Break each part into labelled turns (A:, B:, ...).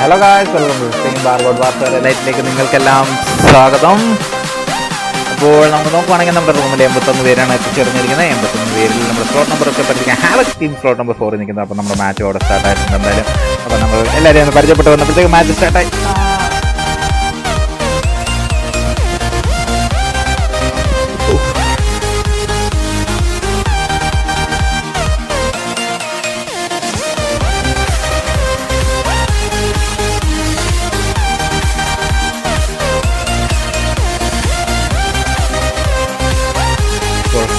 A: Hello guys, welcome to വാർഗോഡ് വാർത്തയുടെ ലൈറ്റിലേക്ക് നിങ്ങൾക്കെല്ലാം സ്വാഗതം. അപ്പോൾ നമുക്ക് നോക്കുവാണെങ്കിൽ നമ്മുടെ റൂമിൽ 81 പേരാണ് എത്തിച്ചേർന്നിരിക്കുന്നത്. 81 പേരിൽ നമ്മുടെ സ്ലോട്ട് നമ്പർ ഒക്കെ പഠിക്കാൻ ഹാലക്സ് ടീം സ്ലോട്ട് നമ്പർ 4 നിൽക്കുന്നത്. അപ്പോൾ നമ്മുടെ മാച്ച് അവിടെ സ്റ്റാർട്ട് ആയിട്ടുണ്ട് എന്തായാലും. അപ്പോൾ നമ്മൾ എല്ലാവരെയും ഒന്ന് പരിചയപ്പെട്ട് വന്നപ്പോഴത്തേക്ക് മാച്ച് സ്റ്റാർട്ടായി.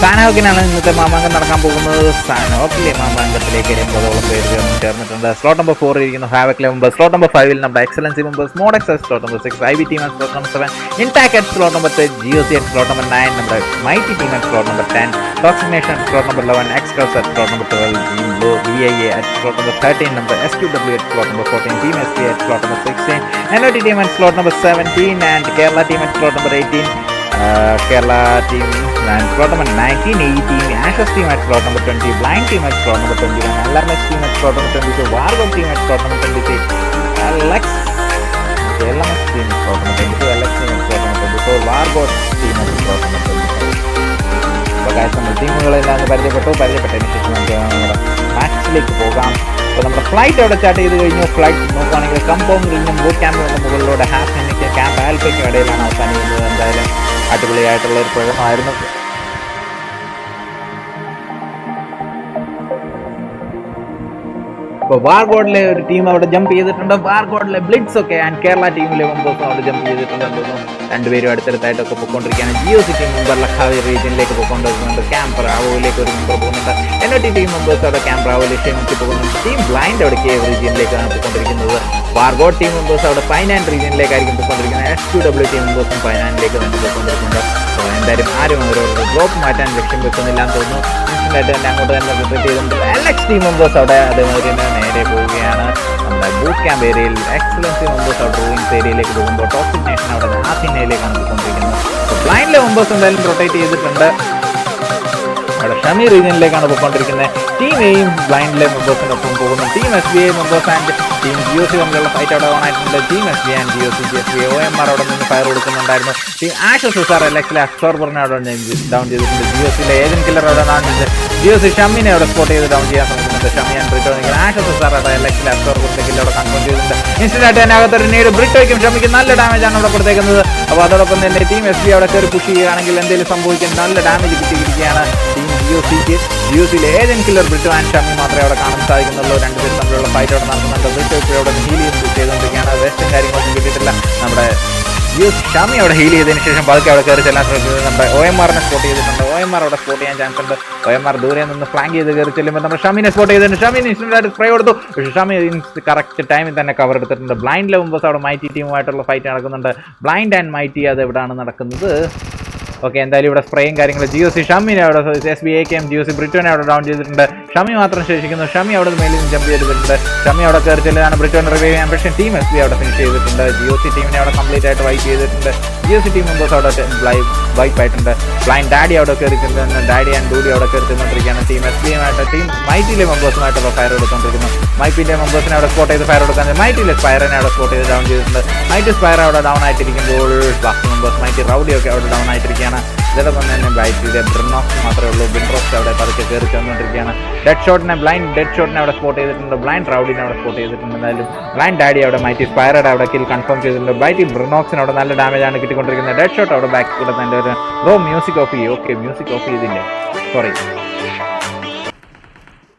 A: സാനോക്കിനാണ് ഇന്നത്തെ മാമാങ്കം നടക്കാൻ പോകുന്നത്. സാനോക്കിലെ മാമാങ്കത്തിലേക്ക് 80ഓളം പേര് ചേർന്നിട്ടുണ്ട്. സ്ലോട്ട് നമ്പർ 4 ഇരിക്കുന്നു ഹാവക്കിലെ മെമ്പേഴ്സ്. സ്ലോട്ട് നമ്പർ 5 നമ്മുടെ excellency members, mode access slot number 6, I B team and slot number 7, ഇൻടാക് at slot number 3, GOC at slot number 9, നമ്മുടെ mighty team at slot number 10, toxination at slot number 11, എക്സ്ട്രോസ് at slot number 12, team blue BIA at slot number 13, നമ്മുടെ SQW at slot number 14, team SP at slot number 16, NOT team at slot number 17 and Kerala team at slot number 18, Kerala team and slot number 19, 18, Ashes team at slot number 20, Blind team at slot number 21, LMS team at slot number 22, Wargod team at slot number 23, LMS team at slot number 22, LX team at slot number 24, Wargod team at slot number 25. അപ്പോൾ guys, നമ്മൾ ടീമുകളെല്ലാം പരിചയപ്പെട്ടതിന് ശേഷം നമുക്ക് നമ്മുടെ മാച്ചിലേക്ക് പോകാം. അപ്പോൾ നമ്മുടെ flight അവിടെ start ചെയ്ത് കഴിഞ്ഞു. ഫ്ലൈറ്റ് നോക്കുകയാണെങ്കിൽ കമ്പൗണ്ടിൽ നിന്നും ബൂട്ട് ക്യാമ്പിനുള്ള മുകളിലൂടെ ഹാഫ് ഹെനിക്ക് ക്യാമ്പ് ആൽഫയ്ക്കും ഇടയിലാണ് അവസാനിക്കുന്നത്. എന്തായാലും അടിപൊളിയായിട്ടുള്ള ഒരു പ്രകടനമായിരുന്നു. ഇപ്പോൾ വാർഗോഡിലെ ഒരു ടീം അവിടെ ജമ്പ് ചെയ്തിട്ടുണ്ട്. വാർഗോഡിലെ ബ്ലിഡ്സ് ഒക്കെ ആൻഡ് കേരള ടീമിലെ മെമ്പേഴ്സും അവിടെ ജമ്പ് ചെയ്തിട്ടുണ്ടെന്ന് തോന്നുന്നു. രണ്ടുപേരും അടുത്തടുത്തായിട്ടൊക്കെ പൊയ്ക്കൊണ്ടിരിക്കുകയാണ്. ജിഒസി ടീം മെമ്പർ ലഖാവി റീജിയനിലേക്ക് പോയിക്കൊണ്ടിരിക്കുന്നുണ്ട്. ക്യാമ്പ് റാവോയിലേക്ക് ഒരു മെമ്പർ പോകുന്നുണ്ട്. NOT ടീം മെമ്പേഴ്സ് അവിടെ ക്യാമ്പ് റാവോ ലക്ഷ്യമാക്കി പോകുന്നുണ്ട്. ടീം ബ്ലൈൻഡ് അവിടെ കേവ് റീജിയനിലേക്കാണ് പോയിക്കൊണ്ടിരിക്കുന്നത്. വാർഗോഡ് ടീം മെമ്പേഴ്സ് അവിടെ പൈനാൻ റീജിയനിലേക്കായിരിക്കും പോയിക്കൊണ്ടിരിക്കുന്നത്. SQW ടീം മെമ്പേഴ്സും പൈനാനിലേക്ക് തന്നെ പോയിക്കൊണ്ടിരിക്കുന്നുണ്ട്. എന്തായാലും ആരും അവരവരുടെ ഡ്രോപ്പ് മാറ്റാൻ ലക്ഷ്യം വെക്കുന്നില്ല എന്ന് തോന്നുന്നു. ഇൻസ്റ്റൻ്റായിട്ട് തന്നെ അങ്ങോട്ട് തന്നെ റിപ്പീറ്റ് ചെയ്തിട്ടുണ്ട്. LX ടീം മെമ്പേഴ്സ് അവിടെ അതേമാതിരി തന്നെ നേരെ പോവുകയാണ്. നമ്മുടെ ബൂട്ട് ക്യാമ്പ് ഏരിയയിൽ എക്സലൻസി മെമ്പേഴ്സ് അവിടെ റൂയിങ്സ് ഏരിയയിലേക്ക് പോകുമ്പോൾ ടോക്സിക് നേഷൻ അവിടെ നാസിനയിലേക്കാണ് പോയിക്കൊണ്ടിരിക്കുന്നത്. ബ്ലൈൻഡിലെ മെമ്പേഴ്സ് എന്തായാലും റൊട്ടേറ്റ് ചെയ്തിട്ടുണ്ട്. അവിടെ ഷമി റീജിയനിലേക്കാണ് പോയിക്കൊണ്ടിരിക്കുന്നത്. ടീം എയും ബ്ലൈൻഡിലെ മെമ്പേഴ്സിനൊപ്പം പോകുന്നു. Team SBI members and team GOC തമ്മിലുള്ള ഫൈറ്റ് അവിടെ ഓൺ ആയിട്ടുണ്ട്. Team SBI and GOC OMR അവിടെ നിന്ന് ഫയർ കൊടുക്കുന്നുണ്ടായിരുന്നു. ടീം ആഷസ് SR LXലെ അക്സോർബറിനെ അവിടെ ഡൗൺ ചെയ്തിട്ടുണ്ട്. GOCയിലെ ഏജന്റ് കില്ലർ അവിടെ ഡൗൺ ചെയ്ത് GOC ഷമ്മിനെ അവിടെ സ്പോട്ട് ചെയ്ത് ഡൗൺ ചെയ്യാൻ ശ്രമിക്കുന്നുണ്ട്. ഷമ്മി ആൻഡ് ബ്രിട്ടോ നിൽക്കുന്ന ആഷസ് SR അവിടെ LXലെ അക്സോർബറിന്റെ കില്ല് അവിടെ കൺഫേം ചെയ്തിട്ടുണ്ട്. ഇൻസ്റ്റൻ്റായിട്ട് തന്നെ അകത്തൊരു നേട് ബ്രിട്ടോയ്ക്കും ഷമ്മിക്ക് നല്ല ഡാമേജ് ആണ് അവിടെ കൊടുത്തേക്കുന്നത്. അപ്പോൾ അതോടൊപ്പം തന്നെ ടീം SBI അവിടെ കയറി പുഷ് ചെയ്യുകയാണെങ്കിൽ എന്തെങ്കിലും സംഭവിക്കാൻ നല്ല ഡാമേജ് കിട്ടിയിരിക്കുകയാണ്. ടീം GOCയിലെ agent killer Britto and Shammi മാത്രമേ അവിടെ കാണാൻ സാധിക്കുന്നുള്ളൂ. രണ്ടുപേരും തമ്മിലുള്ള ഫൈറ്റ് അവിടെ നടക്കുന്നുണ്ട്. ബ്രിട്ടോ ഇപ്പോൾ അവിടെ ഹീൽ ചെയ്തുകൊണ്ടിരിക്കുകയാണ്. വെസ്റ്റും കാര്യങ്ങളൊന്നും കിട്ടിയിട്ടില്ല. നമ്മുടെ ഷമ്മി അവിടെ ഹീൽ ചെയ്തതിന് ശേഷം പതുക്കെ അവിടെ കയറി ചെല്ലാൻ ശ്രമിക്കുന്നത്. നമ്മുടെ OMRനെ സ്പോട്ട് ചെയ്തിട്ടുണ്ട്. OMR അവിടെ സ്പോട്ട് ചെയ്യാൻ ചാൻസ് ഉണ്ട്. OMR ദൂരെ നിന്ന് ഫ്ലാങ്ക് ചെയ്ത് കയറി ചെല്ലുമ്പോൾ നമ്മുടെ ഷമ്മിനെ സ്പോട്ട് ചെയ്തിട്ടുണ്ട്. ഷമ്മിന് ഇൻസ്റ്റൻ്റായിട്ട് സ്പ്രേ കൊടുത്തു. പക്ഷേ ഷമ്മി കറക്റ്റ് ടൈമിൽ തന്നെ കവർ എടുത്തിട്ടുണ്ട്. ബ്ലൈൻഡിലെ മുമ്പ് അവിടെ മൈറ്റി ടീമുമായിട്ടുള്ള ഫൈറ്റ് നടക്കുന്നുണ്ട്. ബ്ലൈൻഡ് ആൻഡ് മൈറ്റി അത് എവിടെയാണ് നടക്കുന്നത്? ഓക്കെ, എന്തായാലും ഇവിടെ സ്പ്രേയും കാര്യങ്ങൾ GOC ഷമ്മിനെ അവിടെ SBIക്കും GOC ബ്രിട്ടോനെ അവിടെ ഡൗൺ ചെയ്തിട്ടുണ്ട്. ഷമ്മി മാത്രം ശേഷിക്കുന്നു. ഷമ്മി അവിടെ മേലിൽ നിന്ന് ജമ്പ് ചെയ്തിട്ടുണ്ട്. ഷമ്മി അവിടെ കയറി ചെല്ലുകയാണ് ബ്രിട്ടോനെ റിവൈവ് ചെയ്യാൻ. പക്ഷേ ടീം SBI അവിടെ ഫിനിഷ് ചെയ്തിട്ടുണ്ട്. GOC ടീമിനെ അവിടെ കംപ്ലീറ്റ് ആയിട്ട് വൈപ്പ് ചെയ്തിട്ടുണ്ട്. GOC ടീം മെമ്പേഴ്സ് അവിടെ വൈപ്പ് ആയിട്ടുണ്ട്. ബ്ലൈൻഡ് ഡാഡി അവിടെ കയറി ചെല്ലുന്നു. ഡാഡി ആൻഡ് ഡൂഡി അവിടെ കയറി ചെന്നുകൊണ്ടിരിക്കുകയാണ്. ടീം SBIയുമായിട്ട് ടീം മൈറ്റിയിലെ മെമ്പേഴ്സുമായിട്ടുള്ള ഫയർ കൊടുത്തുകൊണ്ടിരിക്കുന്നു. മൈറ്റിയിലെ മെമ്പേഴ്സിനെ അവിടെ സ്പോട്ട് ചെയ്ത് ഫയർ കൊടുക്കാൻ മൈറ്റിയിലെ സ്പയറിനെ അവിടെ സ്പോട്ട് ചെയ്ത് ഡൗൺ ചെയ്തിട്ടുണ്ട്. മൈറ്റി സ്പയർ അവിടെ ഡൗൺ ആയിട്ടിരിക്കുമ്പോൾ ബാക്കി മെമ്പേഴ്സ് മൈറ്റി റൗഡിയൊക്കെ അവിടെ ഡൗൺ ആയിട്ടിരിക്കുകയാണ്. ഇതോടൊപ്പം തന്നെ ബ്ലൈറ്റിലെ ബ്രിനോക്സ് മാത്രമേ ഉള്ളൂ. ബ്രിൻറോക്സ് അവിടെ പതുക്കെ കയറി ചെന്നുകൊണ്ടിരിക്കുകയാണ്. ഡെഡ് ഷോട്ടിനെ അവിടെ സ്പോട്ട് ചെയ്തിട്ടുണ്ട്. ബ്ലൈൻഡ് റൗഡിനെ അവിടെ സ്പോട്ട് ചെയ്തിട്ടുണ്ട്. എന്തായാലും ബ്ലൈൻഡ് ഡാഡി അവിടെ മൈറ്റി സ്പൈറഡ് അവിടെ കിൽ കൺഫേം ചെയ്തിട്ടുണ്ട്. ബ്ലൈറ്റി ബ്രിനോക്സിന് അവിടെ നല്ല ഡാമേജ് ആണ് കിട്ടിക്കൊണ്ടിരിക്കുന്നത്. ഡെഡ് ഷോട്ട് അവിടെ ബാക്ക് കൂടെ തന്നെ ഒരു ബ്രോ മ്യൂസിക് ഓഫ് ചെയ്യും. ഓക്കെ, മ്യൂസിക് ഓഫ് ചെയ്തില്ലേ?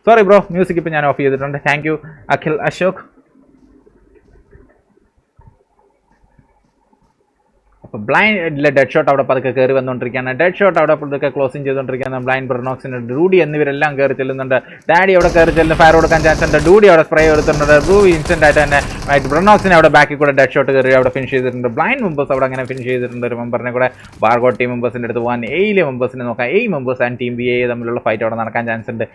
A: സോറി ബ്രോ, മ്യൂസിക് ഇപ്പം ഞാൻ ഓഫ് ചെയ്തിട്ടുണ്ട്. Thank you Akhil Ashok. അപ്പോൾ ബ്ലൈൻഡിലെ ഡെഡ് ഷോട്ട് അവിടെ പതുക്കെ കയറി വന്നുകൊണ്ടിരിക്കുകയാണ്. ഡെഡ് ഷോട്ട് അവിടെ പതുക്കെ ക്ലോസിങ് ചെയ്തുകൊണ്ടിരിക്കുകയാണ്. ബ്ലൈൻഡ് ബ്രിനോക്സിന് ഡൂഡി എന്നിവരെല്ലാം കയറി ചെല്ലുന്നുണ്ട്. ഡാഡി അവിടെ കയറി ചെല്ലുന്ന ഫയർ കൊടുക്കാൻ ചാൻസ് ഉണ്ട്. ഡൂഡി അവിടെ സ്പ്രേ എടുത്തിട്ടുണ്ട്. ബ്രൂവി ഇൻസ്റ്റൻ്റ് ആയിട്ട് തന്നെ ബ്രിനോക്സിനെ അവിടെ ബാക്കിൽ കൂടെ ഡെഡ് ഷോട്ട് കയറി അവിടെ ഫിനിഷ് ചെയ്തിട്ടുണ്ട്. ബ്ലൈൻഡ് മെമ്പേഴ്സ് അവിടെ അങ്ങനെ ഫിനിഷ് ചെയ്തിട്ടുണ്ട്. ഒരു മെമ്പറിനെ കൂടെ വാർഗോഡ് ടീം മെമ്പേഴ്സിൻ്റെ അടുത്ത് പോകാൻ എയിലെ മെമ്പേഴ്സിനെ നോക്കാം. മെമ്പേഴ്സ് ആൻഡ് ടീം BIA തമ്മിലുള്ള ഫൈറ്റ് അവിടെ നടക്കാൻ ചാൻസ് ഉണ്ട്.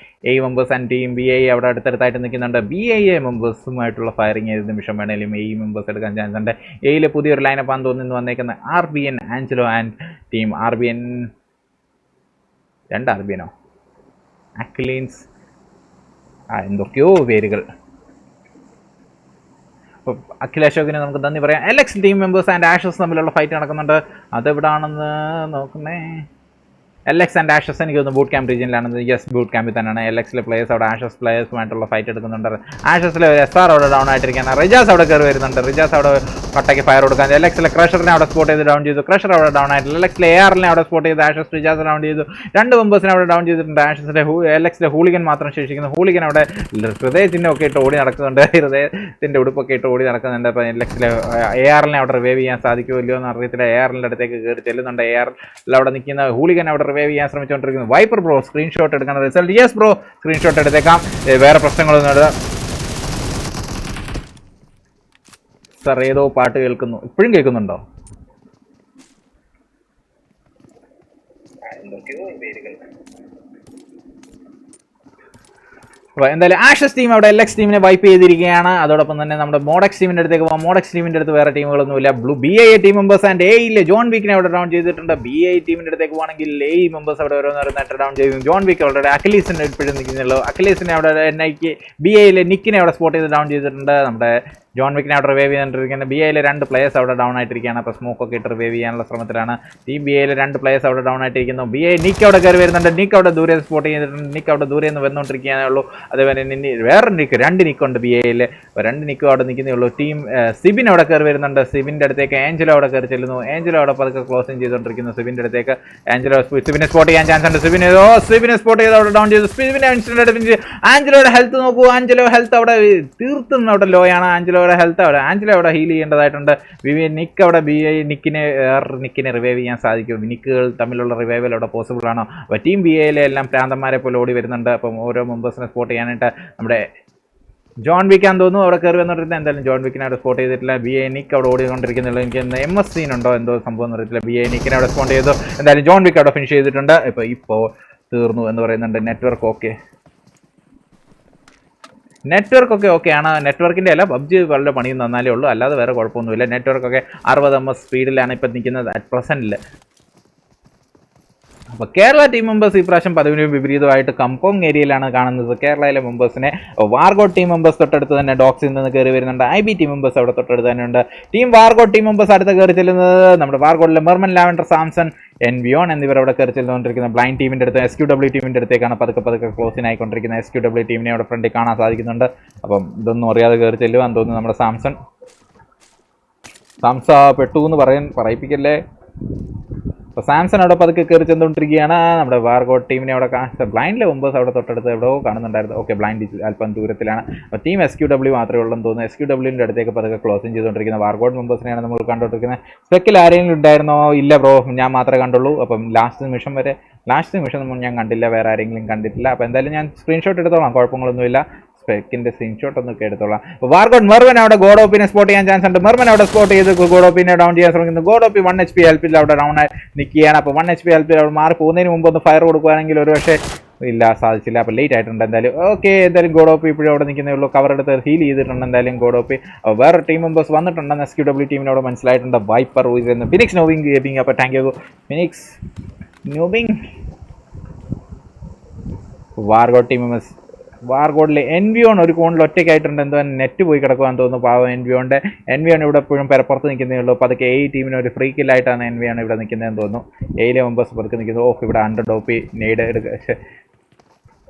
A: മെമ്പേഴ്സ് ആൻഡ് ടീം BIA അവിടെ അടുത്തടുത്തായിട്ട് നിൽക്കുന്നുണ്ട്. BIA മെമ്പേഴ്സുമായിട്ടുള്ള ഫയറിങ് ഏത് നിമിഷം വേണേലും മെമ്പേഴ്സ് എടുക്കാൻ ചാൻസ് ഉണ്ട്. എയിലെ പുതിയൊരു ലൈനപ്പ് ആണെന്ന് തോന്നുന്നു വന്നേക്കുന്ന RBN Angelo and team RBN 2 RBNോ അക്ലീൻസ് എന്തൊക്കെയോ പേരുകൾ. അഖിൽ അശോകിനെ നമുക്ക് നന്ദി പറയാം. LX team members and Ashes തമ്മിലുള്ള ഫൈറ്റ് നടക്കുന്നുണ്ട്. അതെവിടാണെന്ന് നോക്കുന്നേ. LX ആൻഡ് ആഷസ് എനിക്ക് തോന്നുന്നു ബൂട്ട് ക്യാമ്പ് റീജിയനിലാണെന്ന്. യെസ്, ബൂട്ട് ക്യാമ്പിൽ തന്നെയാണ്. LXലെ പ്ലേയേഴ്സ് അവിടെ ആഷസ് പ്ലേയേഴ്സുമായിട്ടുള്ള ഫൈറ്റ് എടുക്കുന്നുണ്ട്. ആഷസിലെ ഒരു SR അവിടെ ഡൗൺ ആയിട്ടിരിക്കുകയാണ്. റിജാസ് അവിടെ കയറി വരുന്നുണ്ട്. റിജാസ് അവിടെ കട്ടയ്ക്ക് ഫയർ കൊടുക്കാൻ. LXലെ ക്രഷറിനെ അവിടെ സ്പോട്ട് ചെയ്ത് ഡൗൺ ചെയ്തു. ക്രഷർ അവിടെ ഡൗൺ ആയിട്ടില്ല. LXലെ ARനെ അവിടെ സ്പോട്ട് ചെയ്ത് ആഷസ് റിജാസ് ഡൗൺ ചെയ്തു. 2 മെമ്പേഴ്സിനെ അവിടെ ഡൗൺ ചെയ്തിട്ടുണ്ട്. ആഷസിലെ LXലെ ഹൂളിഗൻ മാത്രം ശേഷിക്കുന്നു. ഹൂളിഗൻ അവിടെ ഹൃദയത്തിൻ്റെ ഒക്കെ ഇട്ട് ഓടി നടക്കുന്നുണ്ട്. ഹൃദയത്തിൻ്റെ ഉടുപ്പൊക്കെ ഇട്ട് ഓടി നടക്കുന്നുണ്ട്. അപ്പോൾ LXലെ ARനെ അവിടെ റിവൈവ് ചെയ്യാൻ സാധിക്കുമോ ഇല്ലയോ എന്ന് അറിയത്തില്ല. ARന്റെ അടുത്തേക്ക് കയറി ചെല്ലുന്നുണ്ട്. ARൽ അവിടെ നിൽക്കുന്ന ഹൂളിഗൻ അവിടെ റിവൈവ് ചെയ്യാൻ ശ്രമിച്ചുകൊണ്ടിരിക്കുന്നു. വൈപ്പർ ബ്രോ സ്ക്രീൻഷോട്ട് എടുക്കണം. റിസൾട്ട് യെസ് ബ്രോ, സ്ക്രീൻഷോട്ട് എടുത്തേക്കാം. വേറെ പ്രശ്നങ്ങളൊന്നും ഇല്ല സാർ. ഏതോ പാട്ട് കേൾക്കുന്നു. ഇപ്പോഴും കേൾക്കുന്നുണ്ടോ? എന്തായാലും ആഷസ് ടീം അവിടെ LX ടീമിനെ വൈപ്പ് ചെയ്തിരിക്കുകയാണ്. അതോടൊപ്പം തന്നെ നമ്മുടെ മോഡക്സ് ടീമിന്റെ അടുത്തേക്ക് പോകാം. മോഡക്സ് ടീമിന്റെ അടുത്ത് വേറെ ടീമുകളൊന്നുമില്ല. BA ടീം മെമ്പേഴ്സ് ആൻഡ് എയിലെ ജോൺ വീക്കിനെ അവിടെ ഡൗൺ ചെയ്തിട്ടുണ്ട്. BA ടീമിന്റെ അടുത്തേക്ക് പോകണമെങ്കിൽ മെമ്പേഴ്സ് അവിടെ ഓരോന്നോരോന്നായിട്ട് ഡൗൺ ചെയ്തു. ജോൺ വീക്ക് അവിടെ അഖിലീസിനെ ഇപ്പോഴും നിൽക്കുന്നുള്ളൂ. അഖിലീസിനെ അവിടെ BAയിലെ നിക്കിനെ അവിടെ സ്പോട്ട് ചെയ്ത് ഡൗൺ ചെയ്തിട്ടുണ്ട്. നമ്മുടെ ജോൺ വിക്കിനെ അവിടെ റിവൈവ് ചെയ്തുകൊണ്ടിരിക്കുന്ന BAയിലെ 2 പ്ലേയേഴ്സ് അവിടെ ഡൗൺ ആയിട്ടിരിക്കുകയാണ്. അപ്പോൾ സ്മോക്കൊക്കെ ഇട്ട് റിവൈവ് ചെയ്യാനുള്ള ശ്രമത്തിലാണ്. ടീം BAയിലെ 2 പ്ലേയേഴ്സ് അവിടെ ഡൗൺ ആയിട്ടിരിക്കുന്നു. BA നിക്ക് അവിടെ കയറി വരുന്നുണ്ട്. നിക്ക് അവിടെ ദൂരെ സ്പോട്ട് ചെയ്തിട്ടുണ്ട്. നിക്ക് അവിടെ ദൂരെ നിന്ന് വന്നുകൊണ്ടിരിക്കാനേ ഉള്ളൂ. അതേപോലെ വേറെ നിക്ക് 2 നിക്കുണ്ട് BAയിൽ. 2 നിക്കും അവിടെ നിൽക്കുന്നേ ഉള്ളൂ. ടീം സിബിൻ അവിടെ കയറി വരുന്നുണ്ട്. സിബിൻ്റെ അടുത്തേക്ക് ആഞ്ചലോ അവിടെ കയറി ചെല്ലുന്നു. ആഞ്ചലോ അവിടെ പതുക്കെ ക്ലോസിങ് ചെയ്തുകൊണ്ടിരിക്കുന്നു. സിബിൻ്റെ അടുത്തേക്ക് സിബിനെ സ്പോട്ട് ചെയ്യാൻ ചാൻസ് ഉണ്ട്. സിബിനെ സ്പോട്ട് ചെയ്ത് അവിടെ ഡൗൺ ചെയ്തു. സിബിനെ ഇൻസ്റ്റന്റ് ആഞ്ചലോയുടെ ഹെൽത്ത് നോക്കൂ. ആഞ്ചലോ ഹെൽത്ത് അവിടെ തീർത്തും അവിടെ ലോ ആണ്. ആഞ്ചലോ ഹെൽത്ത് അവിടെ അവിടെ ഹീൽ ചെയ്യേണ്ടതായിട്ടുണ്ട്. നിക്ക് അവിടെ നിക്കിനെ റിവൈവ് ചെയ്യാൻ സാധിക്കും. നിക്കുകൾ തമ്മിലുള്ള റിവൈവൽ അവിടെ പോസിബിൾ ആണോ? അപ്പോൾ ടീം BAയിലെ എല്ലാം പ്രാന്തന്മാരെ പോലെ ഓടി വരുന്നുണ്ട്. അപ്പം ഓരോ മെമ്പേഴ്സിനെ സ്പോട്ട് ചെയ്യാനായിട്ട് നമ്മുടെ ജോൺ വിക്കാന്ന് തോന്നുന്നു അവിടെ കയറി വന്നിട്ട്. എന്തായാലും ജോൺ വിക്കിനെ അവിടെ സ്പോട്ട് ചെയ്തിട്ടില്ല. BA നിക്ക് അവിടെ ഓടിക്കൊണ്ടിരിക്കുന്നുള്ളൂ. എനിക്ക് MS സീനുണ്ടോ എന്തോ സംഭവം അറിയത്തില്ല. BA നിക്കിനെ അവിടെ സ്പോട്ട് ചെയ്തു. എന്തായാലും ജോൺ വിക്ക് അവിടെ ഫിനിഷ് ചെയ്തിട്ടുണ്ട്. ഇപ്പോൾ തീർന്നു എന്ന് പറയുന്നുണ്ട്. നെറ്റ്വർക്ക് ഓക്കെയാണ്. നെറ്റ്വർക്കിൻ്റെ അല്ല, PUBG വളരെ പണിയും നന്നാലേ ഉള്ളൂ. അല്ലാതെ വേറെ കുഴപ്പമൊന്നുമില്ല. നെറ്റ്വർക്കൊക്കെ 60 MS സ്പീഡിലാണ് ഇപ്പം നിൽക്കുന്നത് അറ്റ് പ്രസൻറ്റിൽ. അപ്പോൾ കേരള ടീം മെമ്പേഴ്സ് ഈ പ്രാവശ്യം പതിവിന് വിപരീതമായിട്ട് കമ്പോങ് ഏരിയയിലാണ് കാണുന്നത്. കേരളയിലെ മെമ്പേഴ്സിനെ വാർഗോഡ് ടീം മെമ്പേഴ്സ് തൊട്ടടുത്ത് തന്നെ ഡോക്സിൽ നിന്ന് കയറി വരുന്നുണ്ട്. IB ടീം മെമ്പേഴ്സ് അവിടെ തൊട്ടടുത്ത് തന്നെ ഉണ്ട്. വാർഗോഡ് ടീം മെമ്പേഴ്സ് അടുത്ത് കയറി ചെല്ലുന്നത് നമ്മുടെ വാർഗോഡിലെ മെർമൻ, ലാവൻഡർ, സാംസൺ, എൻവിയോൺ എന്നിവർ അവിടെ കയറി ചെല്ലുകൊണ്ടിരിക്കുന്ന ബ്ലൈൻഡ് ടീമിൻ്റെ അടുത്ത് SQW ടീമിൻ്റെ അടുത്തേക്കാണ് പതുക്കെ ക്ലോസിനായിക്കൊണ്ടിരിക്കുന്നത്. SQW ടീമിനെ അവിടെ ഫ്രണ്ടിൽ കാണാൻ സാധിക്കുന്നുണ്ട്. അപ്പം ഇതൊന്നും അറിയാതെ കയറി ചെല്ലുവാൻ തോന്നുന്നു നമ്മുടെ സാംസ പെട്ടു എന്ന് പറയിപ്പിക്കല്ലേ. അപ്പോൾ സാംസൺ അവിടെ പതുക്കെ കയറി ചെന്നുകൊണ്ടിരിക്കുകയാണ്. നമ്മുടെ വാർഗോഡ് ടീമിനെ അവിടെ ബ്ലൈൻഡിലെ മെമ്പേഴ്സ് അവിടെ തൊട്ടടുത്ത് എവിടെയോ കാണുന്നുണ്ടായിരുന്നു. ഓക്കെ, ബ്ലൈൻഡ് അല്പം ദൂരത്തിലാണ്. അപ്പോൾ ടീം SQW മാത്രമേ ഉള്ളൂ എന്ന് തോന്നുന്നു. SQWൻ്റെ അടുത്തേക്ക് പതുക്കെ ക്ലോസിങ് ചെയ്തുകൊണ്ടിരിക്കുന്ന വാർഗോഡ് മെമ്പേഴ്സിനെയാണ് നമ്മൾ കണ്ടുകൊണ്ടിരിക്കുന്നത്. സ്പെക്കിൽ ആരെങ്കിലും ഉണ്ടായിരുന്നോ? ഇല്ല ബ്രോ, ഞാൻ മാത്രമേ കണ്ടുള്ളൂ. അപ്പം ലാസ്റ്റ് നിമിഷം ഞാൻ കണ്ടില്ല, വേറെ ആരെങ്കിലും കണ്ടിട്ടില്ല. അപ്പോൾ എന്തായാലും ഞാൻ സ്ക്രീൻഷോട്ട് എടുത്തോളാം, കുഴപ്പങ്ങളൊന്നുമില്ല. സ്പെക്കിൻ്റെ സ്ക്രീൻഷോട്ട് ഒന്നൊക്കെ എടുത്തോളാം. വാർഗോഡ് മെർവൻ അവിടെ ഗോഡോപ്പിനെ സ്പോട്ട് ചെയ്യാൻ ചാൻസ് ഉണ്ട്. മെർവൻ അവിടെ സ്പോട്ട് ചെയ്ത് ഗോഡോപ്പിനെ ഡൗൺ ചെയ്യാൻ ശ്രമിക്കുന്നു. ഗോഡോപ്പി 1 HP ഹെൽപ്പിൽ അവിടെ ഡൗൺ ആയി നിൽക്കുകയാണ്. അപ്പോൾ 1 HP ഹെൽപ്പിൽ അവിടെ മാറി പോകുന്നതിന് മുമ്പ് ഒന്ന് ഫയർ കൊടുക്കുകയാണെങ്കിൽ ഒരു പക്ഷേ ഇല്ല, സാധിച്ചില്ല. അപ്പോൾ ലേറ്റ് ആയിട്ടുണ്ട്. എന്തായാലും ഗോഡോപ്പി ഇപ്പോഴും അവിടെ നിൽക്കുന്നേ ഉള്ളൂ. കവർ എടുത്ത് ഹീൽ ചെയ്തിട്ടുണ്ട്. എന്തായാലും ഗോഡോപ്പി വേറെ ടീം മെമ്പേഴ്സ് വന്നിട്ടുണ്ടെന്ന് SQW ടീമിനോട് മനസ്സിലായിട്ടുണ്ട്. Viper phoenix knowing gaming. അപ്പോൾ thank you phoenix knowing. War god team members വാർഗോഡിലെ എൻവിയോൺ ഒരു കോണിൽ ഒറ്റയ്ക്കായിട്ടുണ്ട്. എന്തോ നെറ്റ് പോയി കിടക്കുവാന്ന് തോന്നുന്നു പാവം എൻവിയോൺ ഇവിടെ എപ്പോഴും പുറത്ത് നിൽക്കുന്നേ ഉള്ളൂ. അപ്പോൾ അതൊക്കെ ടീമിന് ഒരു ഫ്രീ കില്ലായിട്ടാണ് എൻവിയോൺ ഇവിടെ നിൽക്കുന്നതെന്ന് തോന്നുന്നു. എയിലെ മെമ്പേഴ്സ് പുറത്ത് നിൽക്കുന്നത്. ഇവിടെ അണ്ടർ ഡോപ്പി നെയ്ഡ് എടുക്കുക